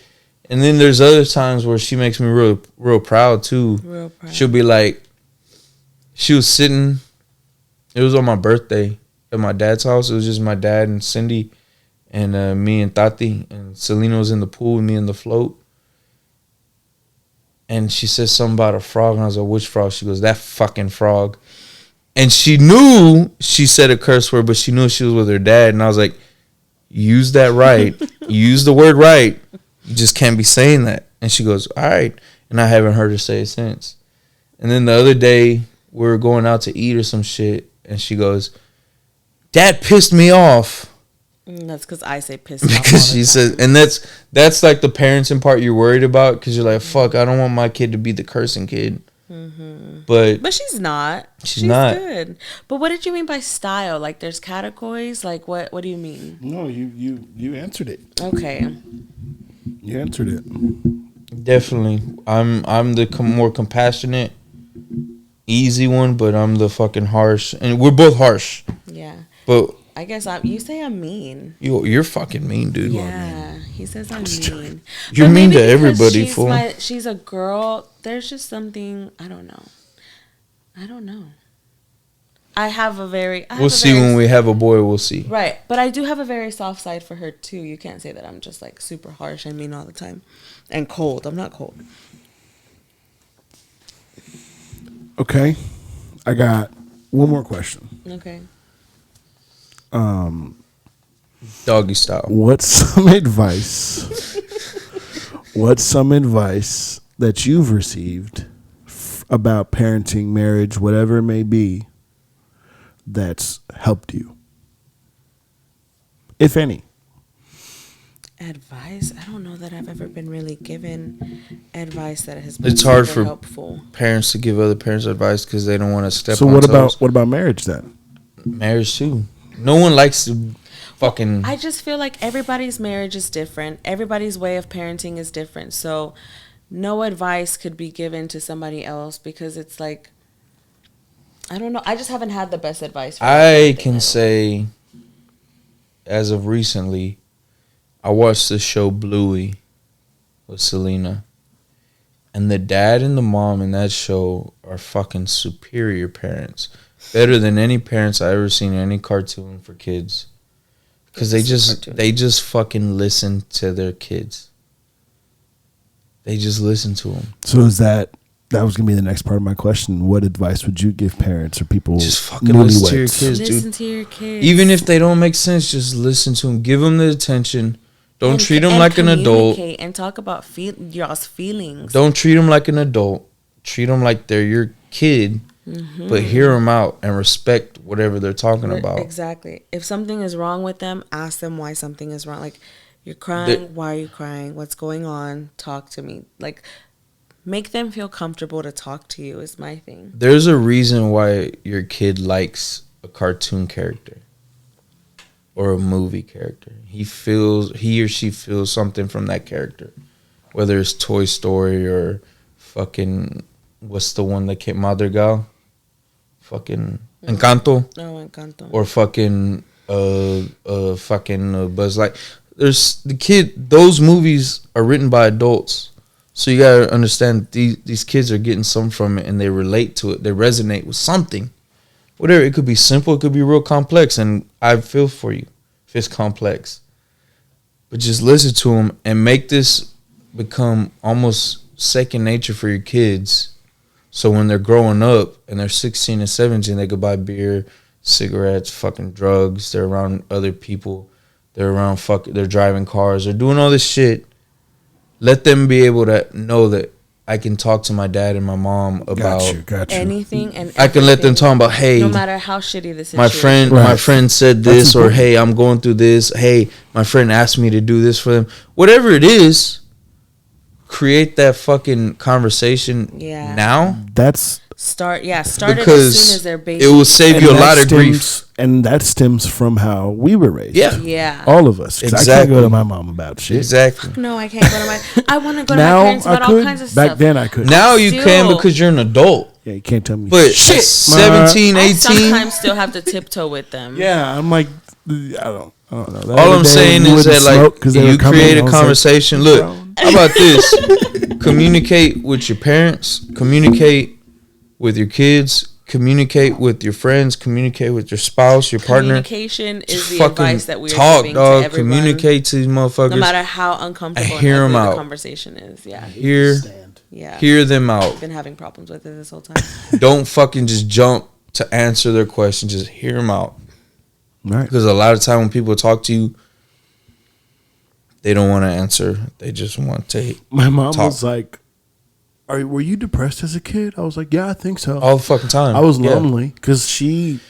And then there's other times where she makes me real proud too. Real proud. She'll be like, she was sitting, it was on my birthday at my dad's house. It was just my dad and Cindy and me and Tati. And Selena was in the pool with me in the float. And she said something about a frog. And I was like, which frog? She goes, that fucking frog. And she knew she said a curse word, but she knew she was with her dad. And I was like, use that right. Use the word right. You just can't be saying that. And she goes, all right. And I haven't heard her say it since. And then the other day, we were going out to eat or some shit. And she goes, Dad pissed me off. That's because I say pissed off. Because she says, and that's like the parenting part you're worried about. Because you're like, fuck, I don't want my kid to be the cursing kid. But she's not. She's not good. But what did you mean by style? Like, there's categories. Like, what do you mean? No, you answered it. Okay. You answered it. Definitely, I'm the more compassionate, easy one, but I'm the fucking harsh, and we're both harsh. Yeah. But I guess you say I'm mean. You're fucking mean, dude. Yeah, he says I'm mean. You're But mean maybe to everybody, because fool. She's a girl. There's just something, I don't know. We'll see when we have a boy. We'll see. Right, but I do have a very soft side for her too. You can't say that I'm just like super harsh and mean all the time, and cold. I'm not cold. Okay, I got one more question. Okay. Doggy style. What's some advice? What's some advice that you've received about parenting, marriage, whatever it may be, that's helped you, if any? Advice? I don't know that I've ever been really given advice that has been It's hard for helpful. parents to give other parents advice because they don't want to step. So on toes. what about marriage then? Marriage too. No one likes to fucking. I just feel like everybody's marriage is different. Everybody's way of parenting is different. So no advice could be given to somebody else because it's like, I don't know. I just haven't had the best advice. I can say, as of recently, I watched the show Bluey with Selena. And the dad and the mom in that show are fucking superior parents. Better than any parents I ever seen in any cartoon for kids. Because they just fucking listen to their kids. They just listen to them. So is that was gonna be the next part of my question? What advice would you give parents or people just fucking listen to your newlyweds? kids, Listen dude. to your kids. Even if they don't make sense, just listen to them. Give them the attention. Don't And- treat them and like an adult. communicate and talk about y'all's feelings. Don't treat them like an adult. Treat them like they're your kid, but hear them out and respect whatever they're talking about. Exactly. If something is wrong with them, ask them why something is wrong. Like, you're crying. Why are you crying? What's going on? Talk to me. Like, make them feel comfortable to talk to you is my thing. There's a reason why your kid likes a cartoon character or a movie character. He or she feels something from that character, whether it's Toy Story or fucking what's the one that came Madrigal, fucking Encanto, Oh, Encanto. or fucking Buzz Light. There's the kid. Those movies are written by adults, so you gotta understand these kids are getting some from it and they relate to it. They resonate with something. Whatever, it could be simple, it could be real complex, and I feel for you if it's complex. But just listen to them and make this become almost second nature for your kids. So when they're growing up and they're 16 and 17, they could buy beer, cigarettes, fucking drugs. They're around other people. They're around they're driving cars. They're doing all this shit. Let them be able to know that I can talk to my dad and my mom about Got you. Anything and I can let them everything, talk about, hey, no matter how shitty the situation. my friend Right. my friend said That's this, or important. hey, I'm going through this. Hey, my friend asked me to do this for them. Whatever it is, create that fucking conversation now. That's Start it as soon Because as they're it basic. will save you a that lot of grief. stems- and that stems from how we were raised. Yeah. Yeah. all of us. 'Cause I can't Exactly. go to my mom about shit. Exactly. No, I can't go to my. I want to go to Now my parents I about all could. kinds of Back stuff. then I could. Now you Still. can because you're an adult. Yeah, you can't tell me But shit. 17, I 18, sometimes still have to tiptoe with them. Yeah, I'm like, I don't know. The all other I'm day saying we is wouldn't that smoke like 'cause they were you coming, create I a was like, conversation. Look, "Bro." how about this? Communicate with your parents, communicate with your kids, communicate with your friends, communicate with your spouse, your partner. Communication is Just the fucking advice that we're talk, giving dog. to everyone. Communicate to these motherfuckers. No matter how uncomfortable And hear and 'em ugly out. the conversation is. Yeah. Yeah. Hear them out. I've been having problems with it this whole time. Don't fucking just jump to answer their question. Just hear them out. Right. Because a lot of time when people talk to you, they don't want to answer. They just want to My mom talk. was like, were you depressed as a kid? I was like, yeah, I think so. all the fucking time. I was Yeah. lonely because she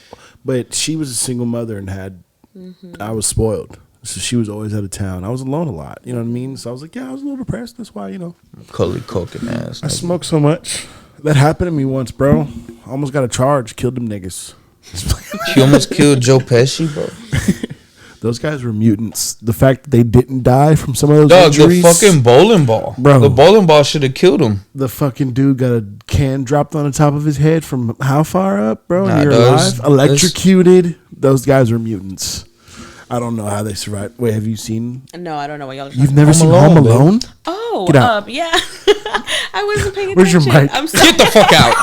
was a single mother and I was spoiled. So she was always out of town. I was alone a lot. You know what I mean? So I was like, yeah, I was a little depressed. That's why, Cully coking ass. I smoked so much. That happened to me once, bro. I almost got a charge, killed them niggas. She almost killed Joe Pesci, bro. Those guys were mutants. The fact that they didn't die from some of those Dog, the injuries. fucking bowling ball. Bro. The bowling ball should have killed him. The fucking dude got a can dropped on the top of his head from how far up, bro? Nah, And you're those- alive? Electrocuted. Those guys are mutants. I don't know how they survived. Wait, have you seen? No, I don't know what y'all are talking You've never Home seen Alone, Home babe. Alone? Oh, Get out. yeah. I wasn't paying attention. Where's your mic? I'm sorry. Get the fuck out.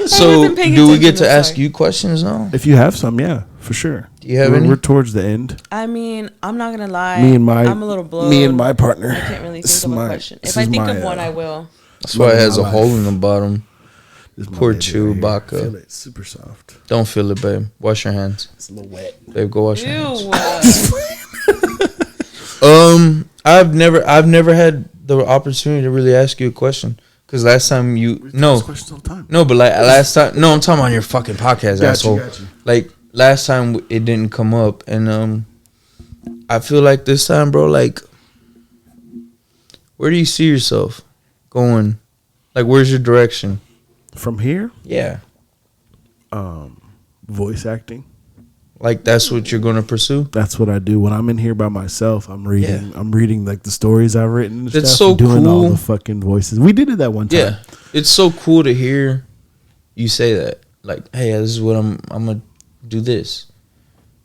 So, wasn't paying do we get attention, to I'm ask sorry. you questions now? If you have some, yeah, for sure. Do you have we're, any? We're towards the end. I mean, I'm not gonna lie. Me and my I'm a little blown. Me and my partner. I can't really This think is of a my- question. this If I is think my, of one, I will. That's why it has a my hole life. in the bottom. This is my Poor baby Chewbacca. right here. Feel it, super soft. Don't feel it, babe. Wash your hands. It's a little wet. Babe, go wash your hands. Ew. I've never had the opportunity to really ask you a question. Because last time Ask questions all the time. but like last time, no, I'm talking on your fucking podcast, asshole. Got you. Like last time it didn't come up, and I feel like this time, bro, like, where do you see yourself going? Like, where's your direction? From here, Yeah, voice acting. like that's what you're gonna pursue. That's what I do when I'm in here by myself. I'm reading. Yeah. I'm reading like the stories I've written. And That's stuff, so and doing all cool. the fucking voices. We did it that one time. Yeah, it's so cool to hear you say that. Like, hey, this is what I'm gonna do. This.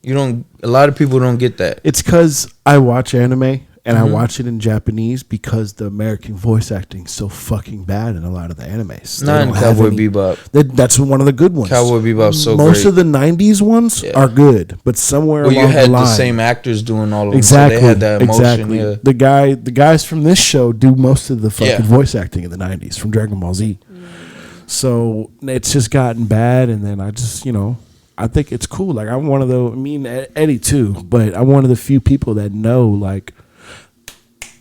You don't. A lot of people don't get that. It's because I watch anime and I Mhm. watch it in Japanese because the American voice acting is so fucking bad in a lot of the animes. They Not in don't have Cowboy any- Bebop. That's one of the good ones. Cowboy Bebop's so Most great. of the '90s ones Yeah. are good, but somewhere Well, you along had the line, the same actors doing all of them. exactly, So they had that emotion. exactly. Yeah. The guys from this show do most of the fucking Yeah. voice acting in the '90s from Dragon Ball Z. So it's just gotten bad, and then I just I think it's cool. Like I'm one of the, I mean Eddie too, but I'm one of the few people that know like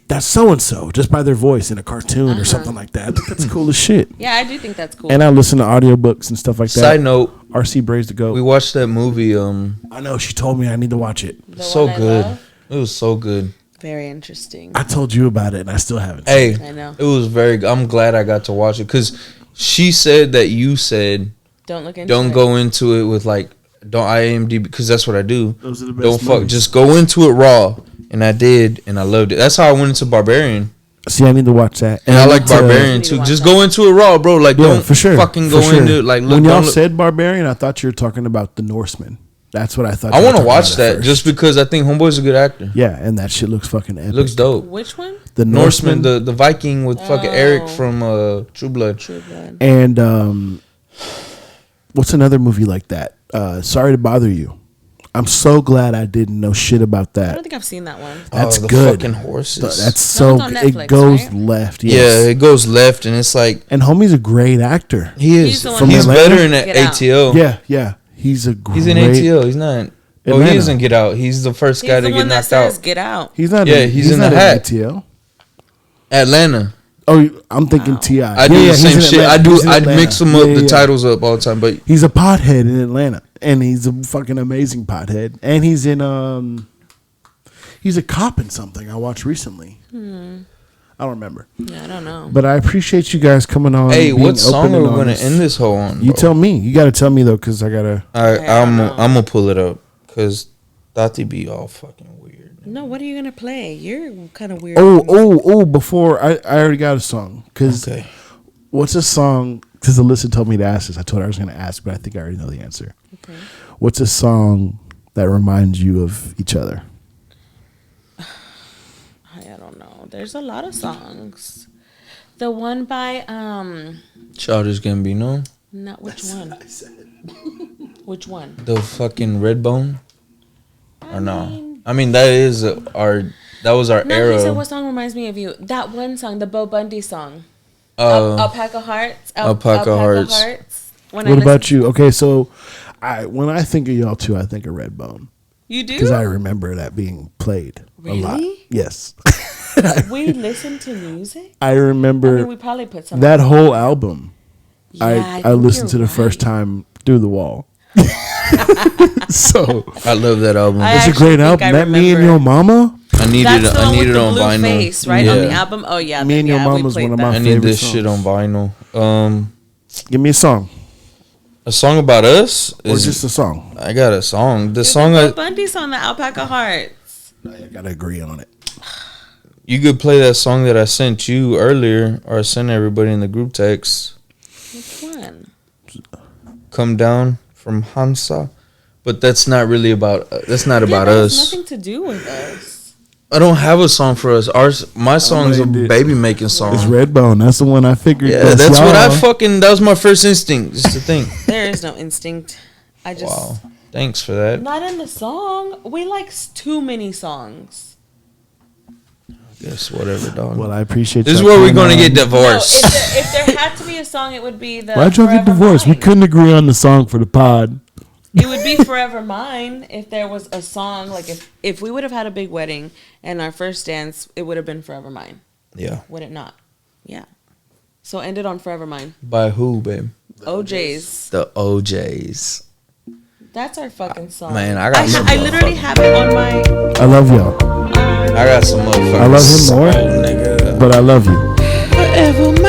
that's so and so just by their voice in a cartoon or something like that. I think that's cool as shit. Yeah, I do think that's cool. And I listen to audiobooks and stuff like that. Side note, RC Braves to go. we watched that movie. I know she told me I need to watch it. The So one I good. love? It was so good. Very interesting. I told you about it and I still haven't. Hey, I know. it was very. I'm glad I got to watch it because she said that you said Don't look into don't it. go into it with like don't IMDb because that's what I do. Those are the best Don't fuck. movies. Just go into it raw, and I did, and I loved it. That's how I went into Barbarian, See, I need to watch that. and I like to- Barbarian Need to too. watch Just that. go into it raw, bro. Like Yeah, don't for sure. fucking for go sure. into it. Like look, when y'all don't look- said Barbarian, I thought you were talking about the Norseman. That's what I thought. I you were want to talking watch about that at first. just because I think Homeboy's a good actor. Yeah, and that shit looks fucking epic. It looks dope. Which one? The Norseman, Norseman, the Viking with fucking Eric Oh. from True Blood. True Blood. and what's another movie like that? Sorry to bother you. I'm so glad I didn't know shit about I that. don't think I've seen that one. That's the good. Fucking horses. That's so. one's on It Netflix, goes right? left. yeah, Yes. it goes left, and it's like And homie's a great actor. he He's is. the one From He's Atlanta? better in Get Out. ATL. Yeah. He's a great. He's in ATL. He's not. Oh, Atlanta. he doesn't get out. He's the first He's guy the to get one that knocked says out. get out. He's not. Yeah, he's in not the hat. ATL. Atlanta. Oh, I'm thinking Ti. I do the same shit. I mix them up, the titles up all the time. But He's a pothead in Atlanta, and he's a fucking amazing pothead. And he's in he's a cop in something I watched recently. I don't remember, Yeah, I don't know. but I appreciate you guys coming on. hey, being what song open are we and gonna honest. end this whole on? You bro? tell me. You got to tell me though, because I gotta. I'm know. gonna pull it up because Tati be all fucking weird. No, what are you gonna play? You're kind of weird. Oh! Before I already got a song. Because Okay. what's a song? Because Alyssa told me to ask this. I told her I was gonna ask, but I think I already know the answer. Okay. What's a song that reminds you of each other? I don't know. There's a lot of songs. The one by Childish Gambino, not which one? Which one? the fucking Redbone, or no? mean- I mean that is that was our No, era. he said what song reminds me of you? That one song, the Bo Bundy song. Uh, Alpaca Hearts. Alpaca Hearts. When What about you? Okay, so when I think of y'all two, I think of Redbone You do? because I remember that being played a lot. Really? Yes, We listen to music? I I remember mean, we probably put some. that whole album. Yeah, I think listened to you're the first right. time through the wall. So I love that album. I it's a actually great think album. I That Me and remember Your it. Mama. I needed That's the one it with the on blue vinyl. face, right? Yeah. On the album? Oh, yeah. Me then, and Your yeah, we Mama's played one of that. my I need favorite this shit on songs. vinyl. Give me a song A song about us or is just a song. I got a song. The Dude, song the I Bo Bundy song, the Alpaca Hearts. I gotta agree on it. you could play that song that I sent you earlier, or I sent everybody in the group text. Which one? Come Down from Hansa, but that's not really about. That's not Yeah, about that has us. nothing to do with us. I don't have a song for us. My song's a made it. baby making song. It's Redbone. That's the one I figured. Yeah, that's what I y'all. fucking. That was my first instinct. Just to think. There is no instinct. I just. Wow. Thanks for that. Not in the song. We like too many songs. Guess whatever, dog. Well, I appreciate. This is y'all where we're coming gonna on. get divorced. No, if there had to be a song, it would be the. Why'd y'all get Forever divorced? We Mine. couldn't agree on the song for the pod. It would be Forever Mine if there was a song. Like if we would have had a big wedding and our first dance, it would have been Forever Mine. Yeah. Would it not? Yeah. So end it on Forever Mine. By who, babe? OJ's. The OJs. That's our fucking song. Man, I got some I literally motherfucker- have it on my. I love y'all, I got some motherfuckers. I love him more. Nigga. but I love you. Forever